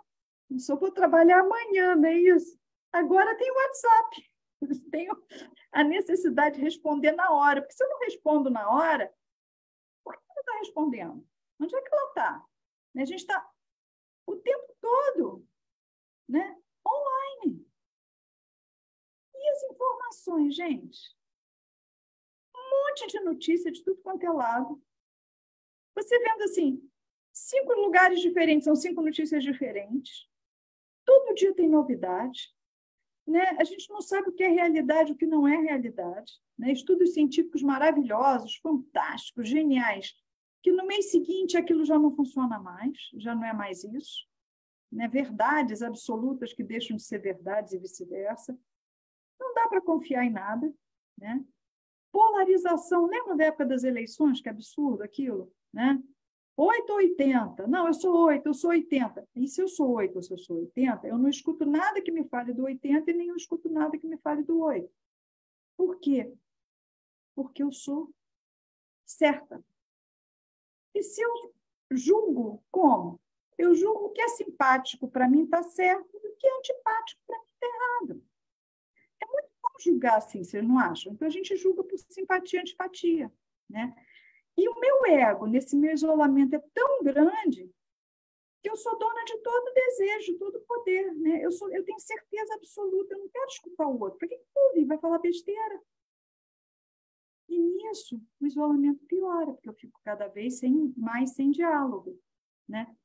Speaker 2: Eu só vou trabalhar amanhã, não é isso? Agora tem o WhatsApp. Tenho a necessidade de responder na hora. Porque se eu não respondo na hora, por que ela está respondendo? Onde é que ela está? A gente está o tempo todo, né? Quantas informações, gente? Um monte de notícia de tudo quanto é lado. Você vendo assim, 5 lugares diferentes, são 5 notícias diferentes. Todo dia tem novidade. Né? A gente não sabe o que é realidade, o que não é realidade. Né? Estudos científicos maravilhosos, fantásticos, geniais, que no mês seguinte aquilo já não funciona mais, já não é mais isso. Né? Verdades absolutas que deixam de ser verdades e vice-versa. Não dá para confiar em nada. Né? Polarização, lembra da época das eleições? Que absurdo aquilo, né? 8 ou 80? Não, eu sou 8, eu sou 80. E se eu sou 8 ou se eu sou 80, eu não escuto nada que me fale do 80 e nem eu escuto nada que me fale do 8. Por quê? Porque eu sou certa. E se eu julgo como? Eu julgo que é simpático para mim está certo e o que é antipático para mim está errado. É muito bom julgar assim, vocês não acham? Então a gente julga por simpatia e antipatia, né? E o meu ego, nesse meu isolamento, é tão grande que eu sou dona de todo desejo, todo poder. Né? Eu tenho certeza absoluta, eu não quero escutar o outro. Para que ele vai falar besteira? E nisso, o isolamento piora, porque eu fico cada vez mais sem diálogo. Né?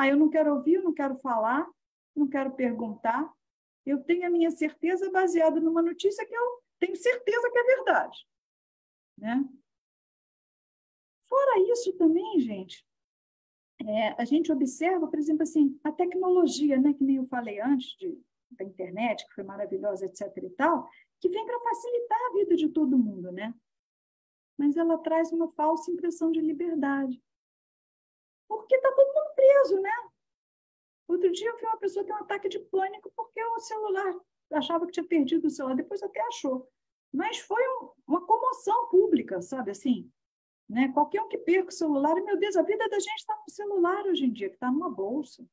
Speaker 2: Eu não quero ouvir, eu não quero falar, não quero perguntar. Eu tenho a minha certeza baseada numa notícia que eu tenho certeza que é verdade. Né? Fora isso também, gente, a gente observa, por exemplo, assim, a tecnologia, né, que nem eu falei antes da internet, que foi maravilhosa, etc. e tal, que vem para facilitar a vida de todo mundo, né? Mas ela traz uma falsa impressão de liberdade. Porque está todo mundo preso, né? Outro dia eu vi uma pessoa ter um ataque de pânico porque o celular, achava que tinha perdido o celular, depois até achou. Mas foi uma comoção pública, sabe assim? Né? Qualquer um que perca o celular, meu Deus, a vida da gente está no celular hoje em dia, que está numa bolsa.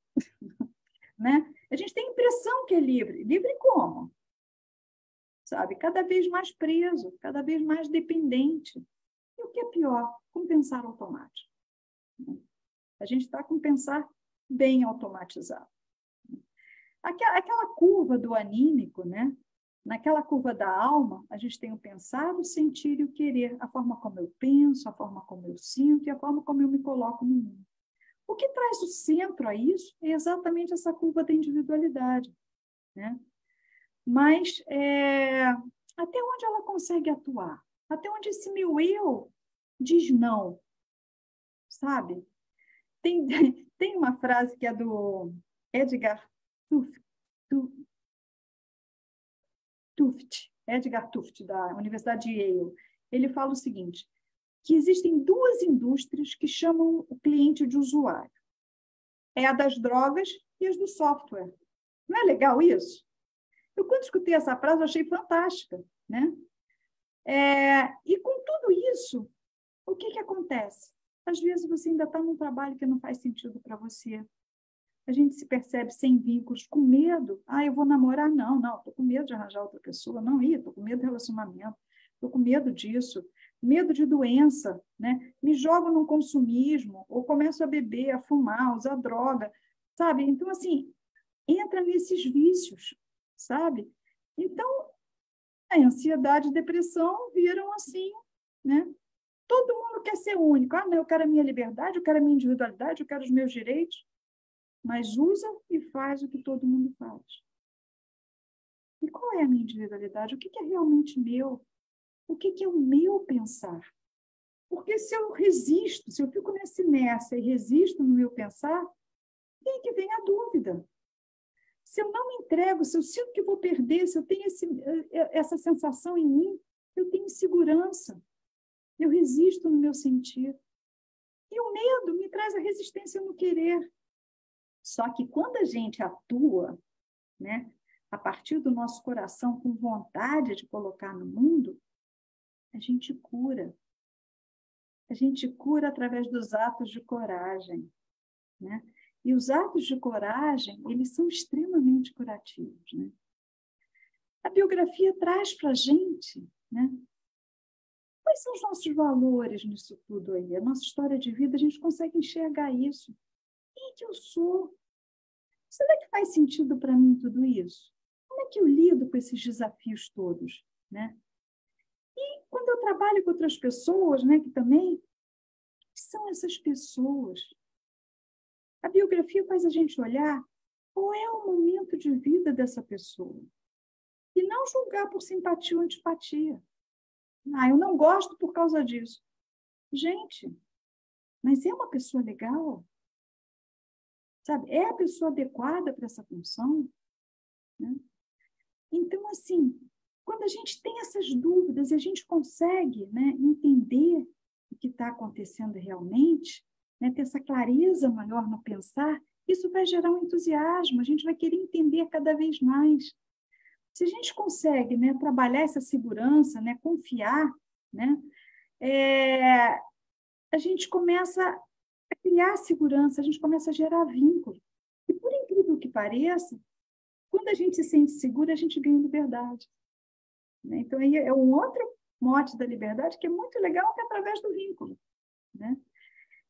Speaker 2: Né? A gente tem a impressão que é livre. Livre como? Sabe? Cada vez mais preso, cada vez mais dependente. E o que é pior? Com pensar automático. A gente está com pensar bem automatizado. Aquela curva do anímico, né? Naquela curva da alma, a gente tem o pensar, o sentir e o querer, a forma como eu penso, a forma como eu sinto e a forma como eu me coloco no mundo. O que traz o centro a isso é exatamente essa curva da individualidade. Né? Mas até onde ela consegue atuar? Até onde esse meu eu diz não? Sabe? Tem uma frase que é do Edgar Edgar Tufte, da Universidade de Yale. Ele fala o seguinte, que existem 2 indústrias que chamam o cliente de usuário. É a das drogas e as do software. Não é legal isso? Eu, quando escutei essa frase, eu achei fantástica. Né? E com tudo isso, o que acontece? Às vezes você ainda está num trabalho que não faz sentido para você. A gente se percebe sem vínculos, com medo. Eu vou namorar? Não, estou com medo de arranjar outra pessoa. Não, estou com medo de relacionamento. Estou com medo disso. Medo de doença, né? Me jogo no consumismo, ou começo a beber, a fumar, usar droga, sabe? Então, assim, entra nesses vícios, sabe? Então, a ansiedade e a depressão viram assim, né? Todo mundo quer ser único. Não, eu quero a minha liberdade, eu quero a minha individualidade, eu quero os meus direitos. Mas usa e faz o que todo mundo faz. E qual é a minha individualidade? O que é realmente meu? O que é o meu pensar? Porque se eu resisto, se eu fico nessa inércia e resisto no meu pensar, tem que vem a dúvida. Se eu não me entrego, se eu sinto que vou perder, se eu tenho essa sensação em mim, eu tenho insegurança. Eu resisto no meu sentir. E o medo me traz a resistência no querer. Só que quando a gente atua, né, a partir do nosso coração, com vontade de colocar no mundo, a gente cura. A gente cura através dos atos de coragem. Né? E os atos de coragem, eles são extremamente curativos. Né? A biografia traz para a gente, né, quais são os nossos valores nisso tudo aí. A nossa história de vida, a gente consegue enxergar isso. Quem que eu sou? Será que faz sentido para mim tudo isso? Como é que eu lido com esses desafios todos, né? E quando eu trabalho com outras pessoas, né, que também são essas pessoas. A biografia faz a gente olhar qual é o momento de vida dessa pessoa e não julgar por simpatia ou antipatia. Ah, eu não gosto por causa disso. Gente, mas é uma pessoa legal? Sabe? É a pessoa adequada para essa função? Né? Então, assim, quando a gente tem essas dúvidas e a gente consegue, né, entender o que está acontecendo realmente, né, ter essa clareza maior no pensar, isso vai gerar um entusiasmo, a gente vai querer entender cada vez mais. Se a gente consegue, né, trabalhar essa segurança, né, confiar, né, a gente começa a criar segurança, a gente começa a gerar vínculo. E, por incrível que pareça, quando a gente se sente segura, a gente ganha liberdade. Né? Então, aí é um outro mote da liberdade que é muito legal, que é através do vínculo. Né?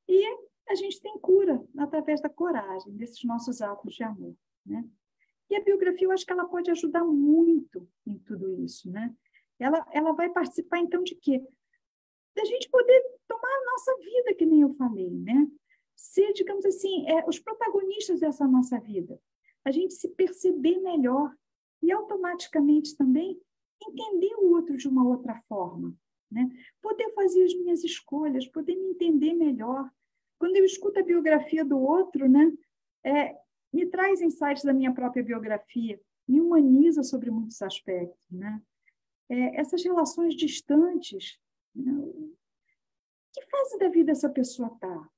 Speaker 2: E a gente tem cura através da coragem, desses nossos atos de amor. Né? E a biografia, eu acho que ela pode ajudar muito em tudo isso. Né? Ela vai participar, então, de quê? Da gente poder tomar a nossa vida, que nem eu falei. Né? Ser, digamos assim, os protagonistas dessa nossa vida. A gente se perceber melhor e, automaticamente, também entender o outro de uma outra forma. Né? Poder fazer as minhas escolhas, poder me entender melhor. Quando eu escuto a biografia do outro, né, me traz insights da minha própria biografia, me humaniza sobre muitos aspectos. Né? Essas relações distantes, né? Que fase da vida essa pessoa está?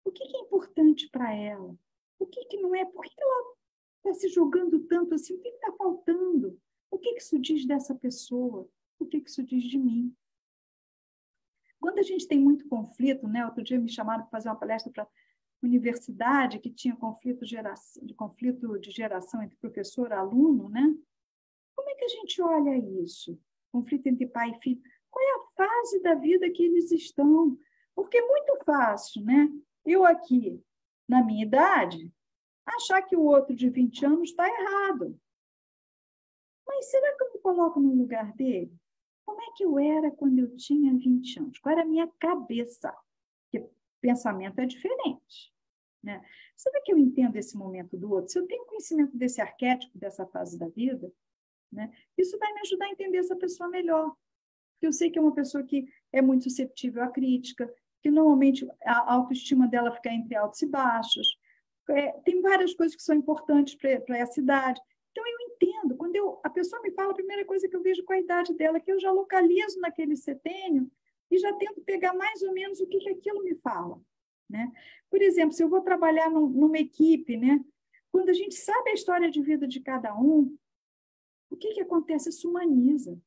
Speaker 2: O que é importante para ela? O que não é? Por que ela está se julgando tanto assim? O que está faltando? O que isso diz dessa pessoa? O que isso diz de mim? Quando a gente tem muito conflito, né? Outro dia me chamaram para fazer uma palestra para a universidade que tinha conflito de geração entre professor e aluno, né? Como é que a gente olha isso? Conflito entre pai e filho. Qual é a fase da vida que eles estão? Porque é muito fácil, né? Eu aqui, na minha idade, achar que o outro de 20 anos está errado. Mas será que eu me coloco no lugar dele? Como é que eu era quando eu tinha 20 anos? Qual era a minha cabeça? Porque o pensamento é diferente. Né? Será que eu entendo esse momento do outro? Se eu tenho conhecimento desse arquétipo, dessa fase da vida, né, isso vai me ajudar a entender essa pessoa melhor. Porque eu sei que é uma pessoa que é muito suscetível à crítica, que normalmente a autoestima dela fica entre altos e baixos. Tem várias coisas que são importantes para essa idade. Então, eu entendo. Quando a pessoa me fala, a primeira coisa que eu vejo com a idade dela, que eu já localizo naquele setênio e já tento pegar mais ou menos o que aquilo me fala. Né? Por exemplo, se eu vou trabalhar numa equipe, né? Quando a gente sabe a história de vida de cada um, o que acontece? Isso humaniza.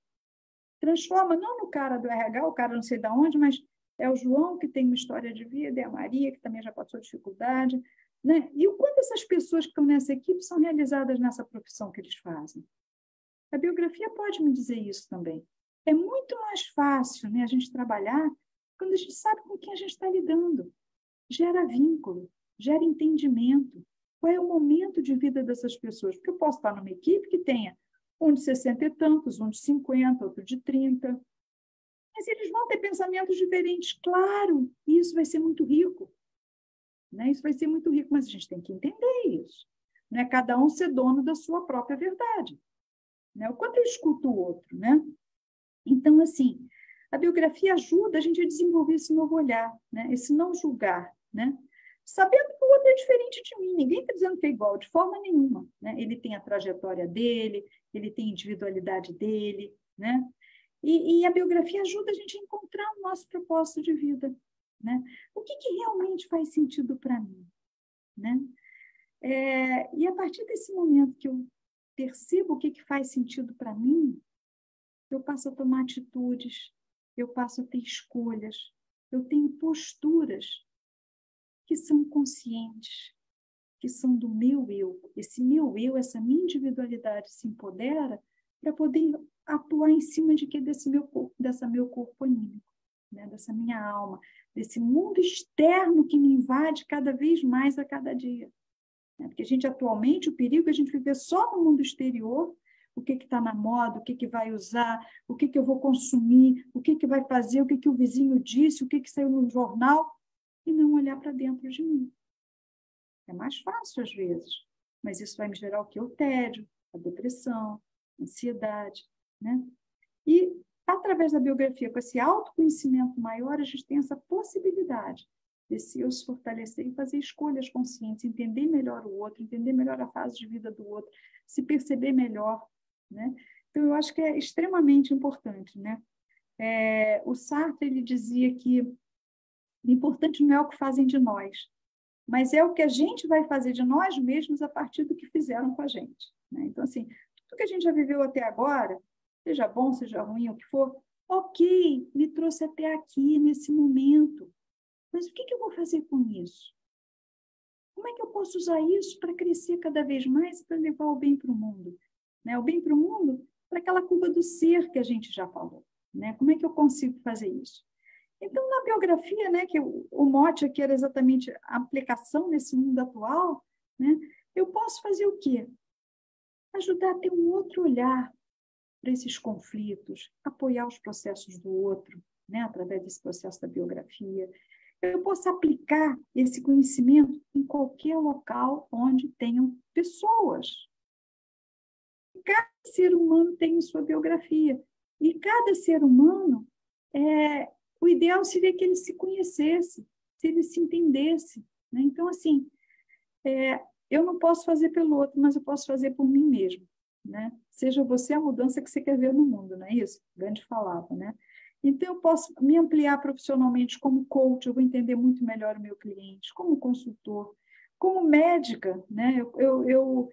Speaker 2: Transforma, não no cara do RH, o cara não sei de onde, mas é o João que tem uma história de vida, é a Maria, que também já passou dificuldade. Né? E o quanto essas pessoas que estão nessa equipe são realizadas nessa profissão que eles fazem? A biografia pode me dizer isso também. É muito mais fácil, né, a gente trabalhar quando a gente sabe com quem a gente está lidando. Gera vínculo, gera entendimento. Qual é o momento de vida dessas pessoas? Porque eu posso estar numa equipe que tenha um de 60 e tantos, um de 50, outro de 30. Mas eles vão ter pensamentos diferentes, claro, e isso vai ser muito rico. Né? Isso vai ser muito rico, mas a gente tem que entender isso. Não é cada um ser dono da sua própria verdade. Né? O quanto eu escuto o outro. Né? Então, assim, a biografia ajuda a gente a desenvolver esse novo olhar, né? Esse não julgar. Né? Sabendo que o outro é diferente de mim, ninguém está dizendo que é igual, de forma nenhuma. Né? Ele tem a trajetória dele, ele tem a individualidade dele. Né? E a biografia ajuda a gente a encontrar o nosso propósito de vida. Né? O que realmente faz sentido para mim? Né? E a partir desse momento que eu percebo o que faz sentido para mim, eu passo a tomar atitudes, eu passo a ter escolhas, eu tenho posturas que são conscientes, que são do meu eu. Esse meu eu, essa minha individualidade se empodera para poder atuar em cima de quê? Desse meu corpo anímico, né? Dessa minha alma, desse mundo externo que me invade cada vez mais a cada dia. Porque a gente, atualmente, o perigo é a gente viver só no mundo exterior, o que está na moda, o que vai usar, o que eu vou consumir, o que vai fazer, o que o vizinho disse, o que saiu no jornal, e não olhar para dentro de mim. É mais fácil às vezes, mas isso vai me gerar o quê? O tédio, a depressão, a ansiedade, né? E através da biografia, com esse autoconhecimento maior, a gente tem essa possibilidade de se eu se fortalecer e fazer escolhas conscientes, entender melhor o outro, entender melhor a fase de vida do outro, se perceber melhor, né? Então, eu acho que é extremamente importante, né? O Sartre, ele dizia que o importante não é o que fazem de nós, mas é o que a gente vai fazer de nós mesmos a partir do que fizeram com a gente, né? Então, assim, tudo que a gente já viveu até agora, seja bom, seja ruim, o que for, ok, me trouxe até aqui, nesse momento. Mas o que eu vou fazer com isso? Como é que eu posso usar isso para crescer cada vez mais e para levar o bem para o mundo? Né? O bem para o mundo, para aquela curva do ser que a gente já falou. Né? Como é que eu consigo fazer isso? Então, na biografia, né, que o mote aqui era exatamente a aplicação nesse mundo atual, né, eu posso fazer o quê? Ajudar a ter um outro olhar para esses conflitos, apoiar os processos do outro, né, através desse processo da biografia. Eu posso aplicar esse conhecimento em qualquer local onde tenham pessoas. Cada ser humano tem sua biografia. E cada ser humano, o ideal seria que ele se conhecesse, se ele se entendesse. Né? Então, assim, eu não posso fazer pelo outro, mas eu posso fazer por mim mesmo. Né? Seja você a mudança que você quer ver no mundo, não é isso? Gandhi falava, né? Então, eu posso me ampliar profissionalmente como coach, eu vou entender muito melhor o meu cliente, como consultor, como médica, né? Eu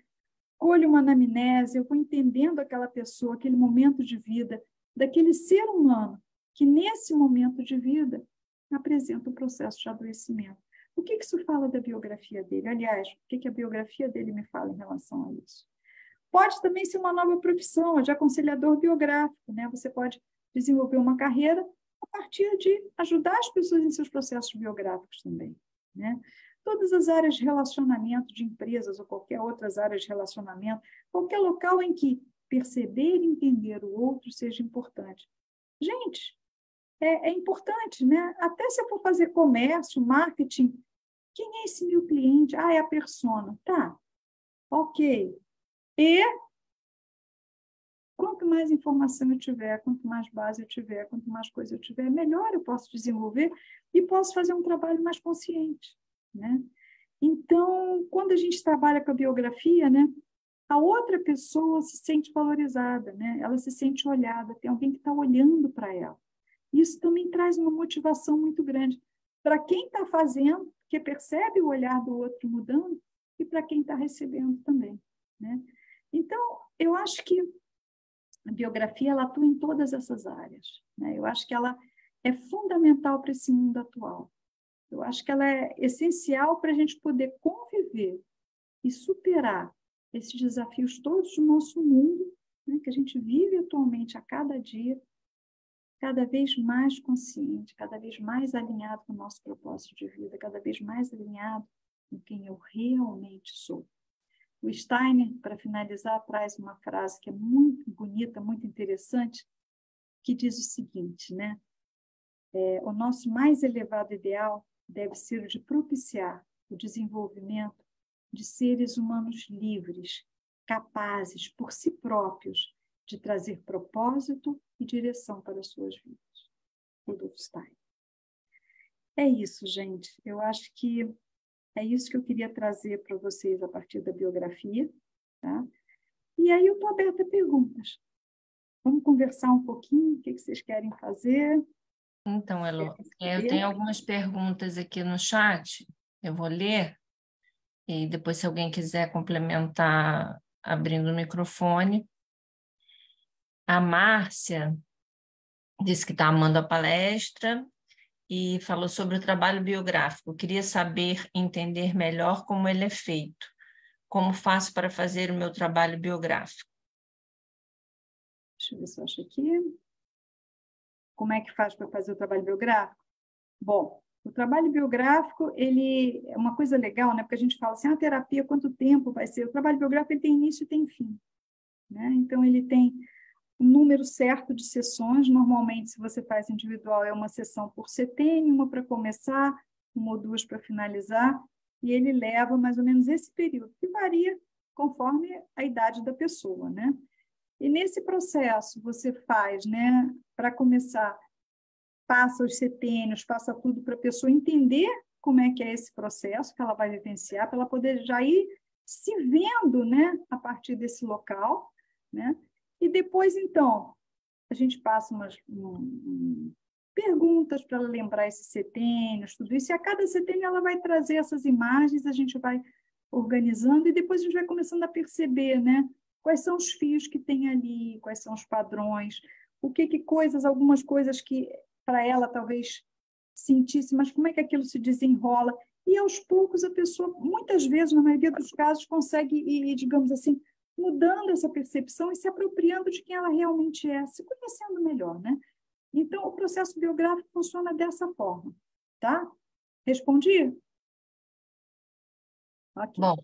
Speaker 2: colho uma anamnese, eu vou entendendo aquela pessoa, aquele momento de vida, daquele ser humano que, nesse momento de vida, apresenta um processo de adoecimento. O que isso fala da biografia dele? Aliás, o que a biografia dele me fala em relação a isso? Pode também ser uma nova profissão, de aconselhador biográfico, né? Você pode desenvolver uma carreira a partir de ajudar as pessoas em seus processos biográficos também, né? Todas as áreas de relacionamento de empresas ou qualquer outras áreas de relacionamento, qualquer local em que perceber e entender o outro seja importante. Gente, é importante, né? Até se eu for fazer comércio, marketing, quem é esse meu cliente? É a persona. Tá, ok. E quanto mais informação eu tiver, quanto mais base eu tiver, quanto mais coisa eu tiver, melhor eu posso desenvolver e posso fazer um trabalho mais consciente, né? Então, quando a gente trabalha com a biografia, né, a outra pessoa se sente valorizada, né? Ela se sente olhada, tem alguém que está olhando para ela. Isso também traz uma motivação muito grande para quem está fazendo, que percebe o olhar do outro mudando, e para quem está recebendo também, né? Então, eu acho que a biografia ela atua em todas essas áreas, né? Eu acho que ela é fundamental para esse mundo atual. Eu acho que ela é essencial para a gente poder conviver e superar esses desafios todos do nosso mundo, né, que a gente vive atualmente a cada dia, cada vez mais consciente, cada vez mais alinhado com o nosso propósito de vida, cada vez mais alinhado com quem eu realmente sou. O Steiner, para finalizar, traz uma frase que é muito bonita, muito interessante, que diz o seguinte, né? O nosso mais elevado ideal deve ser o de propiciar o desenvolvimento de seres humanos livres, capazes, por si próprios, de trazer propósito e direção para as suas vidas. Rudolf Steiner. É isso, gente. Eu acho que é isso que eu queria trazer para vocês a partir da biografia, tá? E aí eu estou aberta a perguntas. Vamos conversar um pouquinho, o que vocês querem fazer?
Speaker 3: Então, Elo, eu tenho algumas perguntas aqui no chat, eu vou ler, e depois, se alguém quiser complementar abrindo o microfone. A Márcia disse que está amando a palestra e falou sobre o trabalho biográfico. Queria saber, entender melhor como ele é feito. Como faço para fazer o meu trabalho biográfico?
Speaker 2: Deixa eu ver se eu acho aqui. Como é que faz para fazer o trabalho biográfico? Bom, o trabalho biográfico, ele é uma coisa legal, né? Porque a gente fala assim, a terapia, quanto tempo vai ser? O trabalho biográfico ele tem início e tem fim. né? Então, ele tem um número certo de sessões. Normalmente, se você faz individual, é uma sessão por setênio, uma para começar, uma ou duas para finalizar, e ele leva mais ou menos esse período, que varia conforme a idade da pessoa, né? E nesse processo, você faz, né, para começar, passa os setênios, passa tudo para a pessoa entender como é que é esse processo que ela vai vivenciar, para ela poder já ir se vendo, né, a partir desse local, né? E depois, então, a gente passa perguntas para ela lembrar esses setênios, tudo isso, e a cada setênio ela vai trazer essas imagens, a gente vai organizando, e depois a gente vai começando a perceber, né, quais são os fios que tem ali, quais são os padrões, algumas coisas que para ela talvez sentisse, mas como é que aquilo se desenrola, e aos poucos a pessoa, muitas vezes, na maioria dos casos, consegue ir, digamos assim, mudando essa percepção e se apropriando de quem ela realmente é, se conhecendo melhor, né? Então, o processo biográfico funciona dessa forma, tá? Respondi? Okay.
Speaker 3: Bom,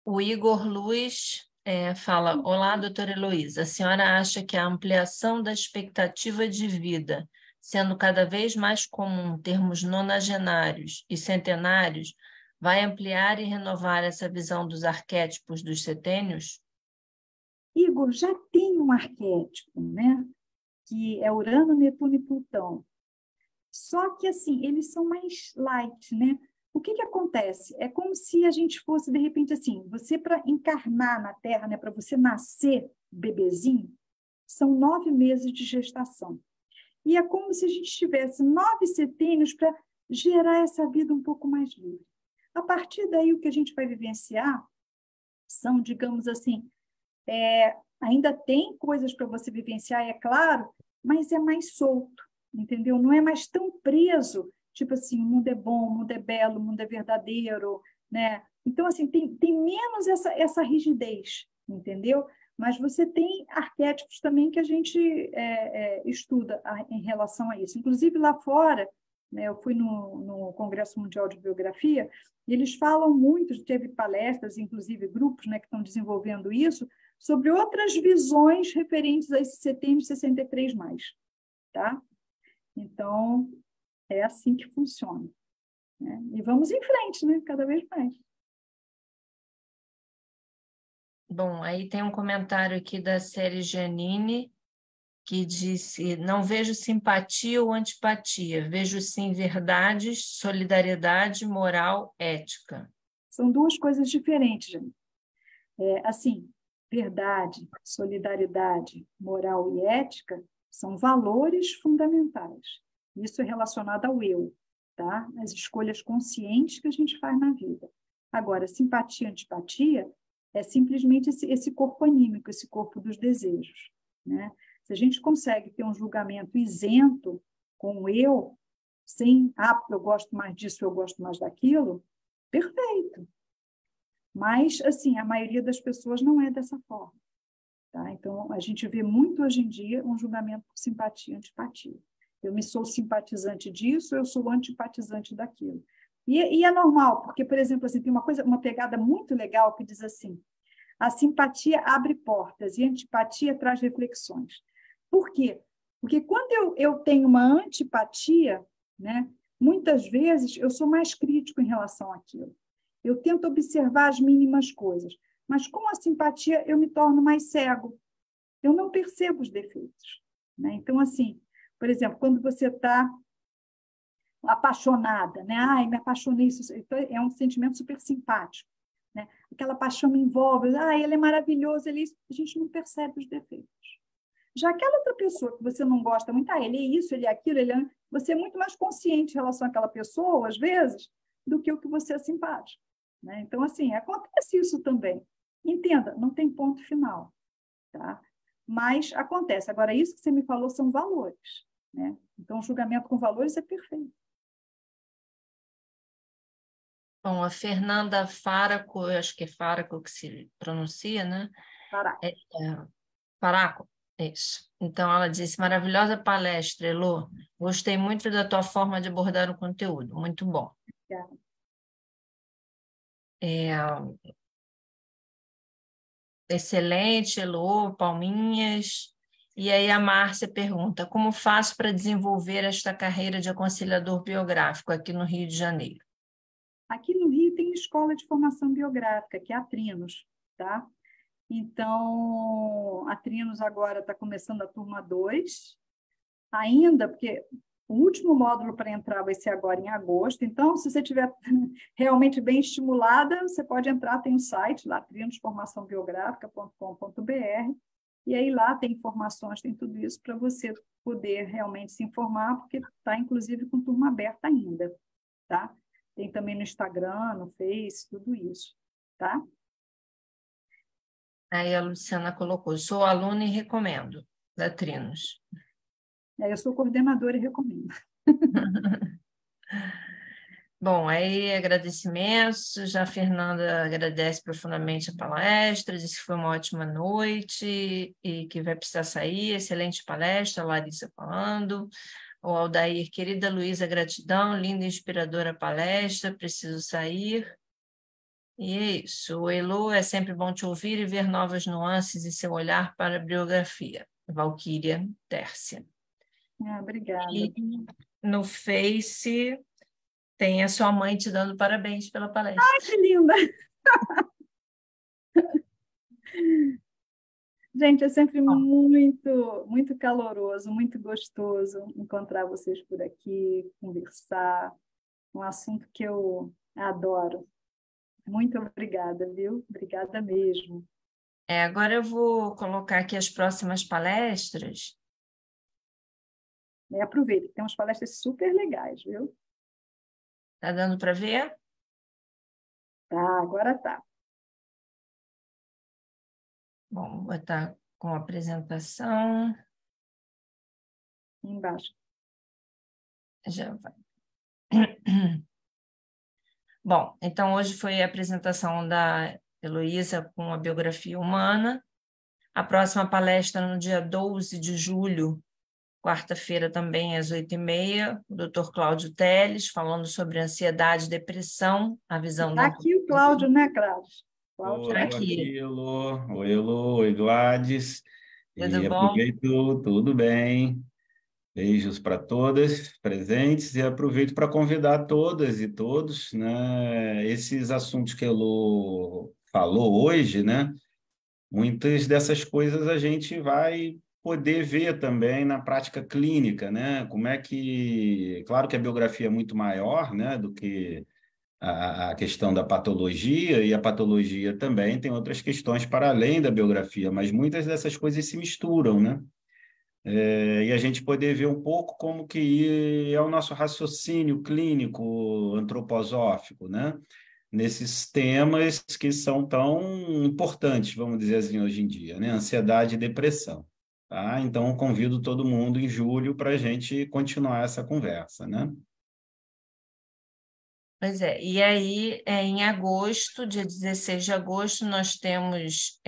Speaker 3: o Igor Luiz fala: Olá, doutora Heloísa, a senhora acha que a ampliação da expectativa de vida, sendo cada vez mais comum termos nonagenários e centenários, vai ampliar e renovar essa visão dos arquétipos dos setênios?
Speaker 2: Igor, já tem um arquétipo, né? Que é Urano, Netuno e Plutão. Só que, assim, eles são mais light, né? O que acontece? É como se a gente fosse, de repente, assim, você para encarnar na Terra, né? Para você nascer bebezinho, são 9 meses de gestação. E é como se a gente tivesse 9 setênios para gerar essa vida um pouco mais livre. A partir daí, o que a gente vai vivenciar são, digamos assim, ainda tem coisas para você vivenciar, é claro, mas é mais solto, entendeu? Não é mais tão preso, tipo assim, o mundo é bom, o mundo é belo, o mundo é verdadeiro, né? Então, assim, tem menos essa rigidez, entendeu? Mas você tem arquétipos também que a gente estuda em relação a isso. Inclusive, lá fora, né, eu fui no Congresso Mundial de Biografia, e eles falam muito, teve palestras, inclusive grupos, né, que estão desenvolvendo isso, sobre outras visões referentes a esse setembro 63+, tá? Então, é assim que funciona, né? E vamos em frente, né? Cada vez mais.
Speaker 3: Bom, aí tem um comentário aqui da série Janine, que disse: não vejo simpatia ou antipatia, vejo sim verdades, solidariedade, moral, ética.
Speaker 2: São duas coisas diferentes, gente. Assim, verdade, solidariedade, moral e ética são valores fundamentais. Isso é relacionado ao eu, tá? As escolhas conscientes que a gente faz na vida. Agora, simpatia e antipatia é simplesmente esse corpo anímico, esse corpo dos desejos, né? Se a gente consegue ter um julgamento isento com o eu, sem, porque eu gosto mais disso, eu gosto mais daquilo, perfeito. Mas, assim, a maioria das pessoas não é dessa forma, tá? Então, a gente vê muito hoje em dia um julgamento por simpatia e antipatia. Eu me sou simpatizante disso, eu sou antipatizante daquilo. E é normal, porque, por exemplo, assim, tem uma pegada muito legal que diz assim: a simpatia abre portas e a antipatia traz reflexões. Por quê? Porque quando eu tenho uma antipatia, né, muitas vezes eu sou mais crítico em relação àquilo. Eu tento observar as mínimas coisas, mas com a simpatia eu me torno mais cego. Eu não percebo os defeitos, né? Então, assim, por exemplo, quando você está apaixonada, né? Ai, me apaixonei, isso é um sentimento super simpático, né? Aquela paixão me envolve, ele é maravilhoso, a gente não percebe os defeitos. Já aquela outra pessoa que você não gosta muito, ele é isso, ele é aquilo, você é muito mais consciente em relação àquela pessoa, às vezes, do que o que você é simpático, né? Então, assim, acontece isso também. Entenda, não tem ponto final, tá? Mas acontece. Agora, isso que você me falou são valores, né? Então, o julgamento com valores é perfeito.
Speaker 3: Bom, a Fernanda Faraco, eu acho que é Faraco que se pronuncia, né? Faraco, isso. Então, ela disse: maravilhosa palestra, Elô. Gostei muito da tua forma de abordar o conteúdo. Muito bom. excelente, Elô, palminhas. E aí a Márcia pergunta, como faço para desenvolver esta carreira de aconselhador biográfico aqui no Rio de Janeiro?
Speaker 2: Aqui no Rio tem escola de formação biográfica, que é a Trinos, tá? Então, a Trinos agora está começando a turma 2, ainda, porque o último módulo para entrar vai ser agora em agosto. Então, se você estiver realmente bem estimulada, você pode entrar, tem um site lá, trinosformaçãobiográfica.com.br, e aí lá tem informações, tem tudo isso para você poder realmente se informar, porque está, inclusive, com turma aberta ainda, tá? Tem também no Instagram, no Face, tudo isso, tá?
Speaker 3: Aí a Luciana colocou, sou aluna e recomendo, da Trinos.
Speaker 2: Eu sou coordenadora e recomendo.
Speaker 3: Bom, aí agradecimentos, já a Fernanda agradece profundamente a palestra, disse que foi uma ótima noite e que vai precisar sair, excelente palestra, a Larissa falando. O Aldair, querida Luísa, gratidão, linda e inspiradora palestra, preciso sair. E é isso. O Elô, é sempre bom te ouvir e ver novas nuances em seu olhar para a biografia. Valquíria Tércia.
Speaker 2: Obrigada.
Speaker 3: E no Face tem a sua mãe te dando parabéns pela palestra.
Speaker 2: Ai, que linda! Gente, é sempre muito, muito caloroso, muito gostoso encontrar vocês por aqui, conversar, um assunto que eu adoro. Muito obrigada, viu? Obrigada mesmo.
Speaker 3: Agora eu vou colocar aqui as próximas palestras.
Speaker 2: Aproveita, tem umas palestras super legais, viu?
Speaker 3: Tá dando para ver?
Speaker 2: Tá, agora tá.
Speaker 3: Bom, vou botar com a apresentação.
Speaker 2: Embaixo.
Speaker 3: Já vai. Bom, então hoje foi a apresentação da Heloísa com a biografia humana. A próxima palestra no dia 12 de julho, quarta-feira também, às 8h30, o Dr. Cláudio Teles, falando sobre ansiedade e depressão, a visão
Speaker 2: Tá
Speaker 3: da...
Speaker 2: aqui o Cláudio, né, Cláudio? Cláudio
Speaker 3: Tá
Speaker 2: tá
Speaker 1: Oi,
Speaker 3: aqui.
Speaker 1: Elô. Oi, Elô. Oi, Gladys.
Speaker 3: Tudo
Speaker 1: E
Speaker 3: bom?
Speaker 1: aproveito, tudo bem. Beijos para todas presentes e aproveito para convidar todas e todos, né? Esses assuntos que a Elô falou hoje, né? Muitas dessas coisas a gente vai poder ver também na prática clínica, né? Como é que, claro que a biografia é muito maior, né, do que a questão da patologia, e a patologia também tem outras questões para além da biografia, mas muitas dessas coisas se misturam, né? E a gente poder ver um pouco como que é o nosso raciocínio clínico antroposófico, né? Nesses temas que são tão importantes, vamos dizer assim, hoje em dia, né? Ansiedade e depressão. Tá? Então, eu convido todo mundo em julho para a gente continuar essa conversa, né?
Speaker 3: Pois é, e aí, em agosto, dia 16 de agosto, nós temos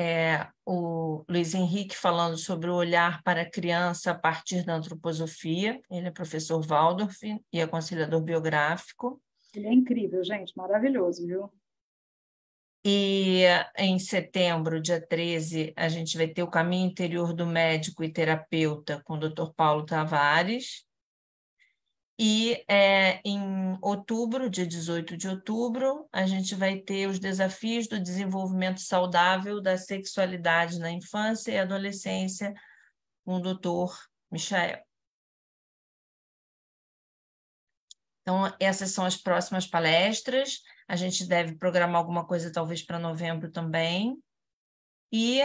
Speaker 3: o Luiz Henrique falando sobre o olhar para a criança a partir da antroposofia. Ele é professor Waldorf e aconselhador biográfico.
Speaker 2: Ele é incrível, gente, maravilhoso, viu?
Speaker 3: E em setembro, dia 13, a gente vai ter o Caminho Interior do Médico e Terapeuta com o Dr. Paulo Tavares. E em outubro, dia 18 de outubro, a gente vai ter os desafios do desenvolvimento saudável da sexualidade na infância e adolescência com o Dr. Michael. Então, essas são as próximas palestras. A gente deve programar alguma coisa, talvez, para novembro também. E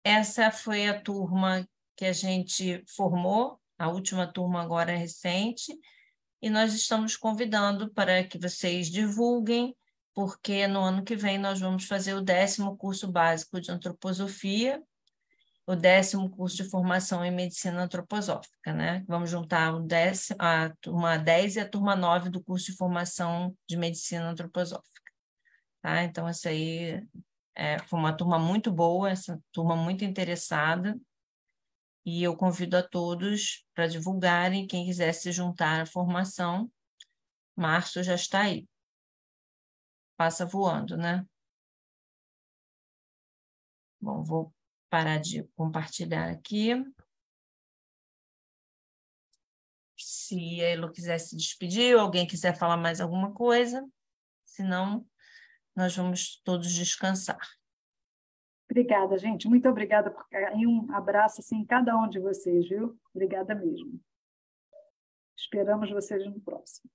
Speaker 3: essa foi a turma que a gente formou, a última turma agora é recente, e nós estamos convidando para que vocês divulguem, porque no ano que vem nós vamos fazer o 10º curso básico de antroposofia, o 10º curso de formação em medicina antroposófica, né? Vamos juntar a turma 10 e a turma 9 do curso de formação de medicina antroposófica. Tá? Então, essa aí foi uma turma muito boa, essa turma muito interessada, e eu convido a todos para divulgarem, quem quiser se juntar à formação. Março já está aí. Passa voando, né? Bom, vou parar de compartilhar aqui. Se a Elo quiser se despedir, ou alguém quiser falar mais alguma coisa, senão nós vamos todos descansar.
Speaker 2: Obrigada, gente. Muito obrigada por cair. Um abraço assim, em cada um de vocês, viu? Obrigada mesmo. Esperamos vocês no próximo.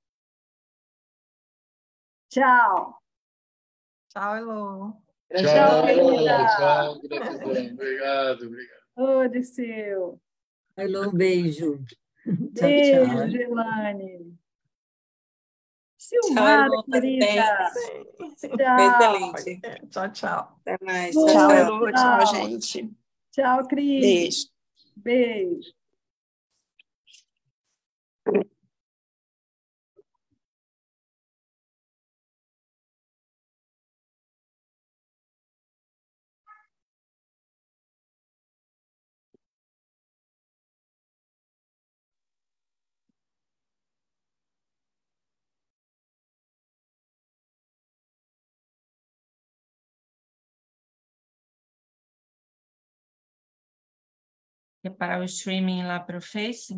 Speaker 2: Tchau.
Speaker 4: Tchau, Elô.
Speaker 2: Tchau, querida.
Speaker 5: Tchau, gratidão. Obrigado, obrigado.
Speaker 2: Ô, Dirceu.
Speaker 6: Elô, beijo. Tchau,
Speaker 2: Beijo,
Speaker 6: tchau.
Speaker 2: Gelane.
Speaker 4: Tchau,
Speaker 2: Silmara,
Speaker 4: Elô.
Speaker 2: querida.
Speaker 4: Parabéns.
Speaker 2: Tchau.
Speaker 4: Excelente. Tchau, tchau.
Speaker 7: Até mais.
Speaker 2: Tchau,
Speaker 7: Tchau, tchau.
Speaker 4: Elô. Tchau,
Speaker 2: tchau.
Speaker 4: gente.
Speaker 2: Tchau, Cris.
Speaker 7: Beijo.
Speaker 2: Beijo.
Speaker 3: Preparar o streaming lá para o Face.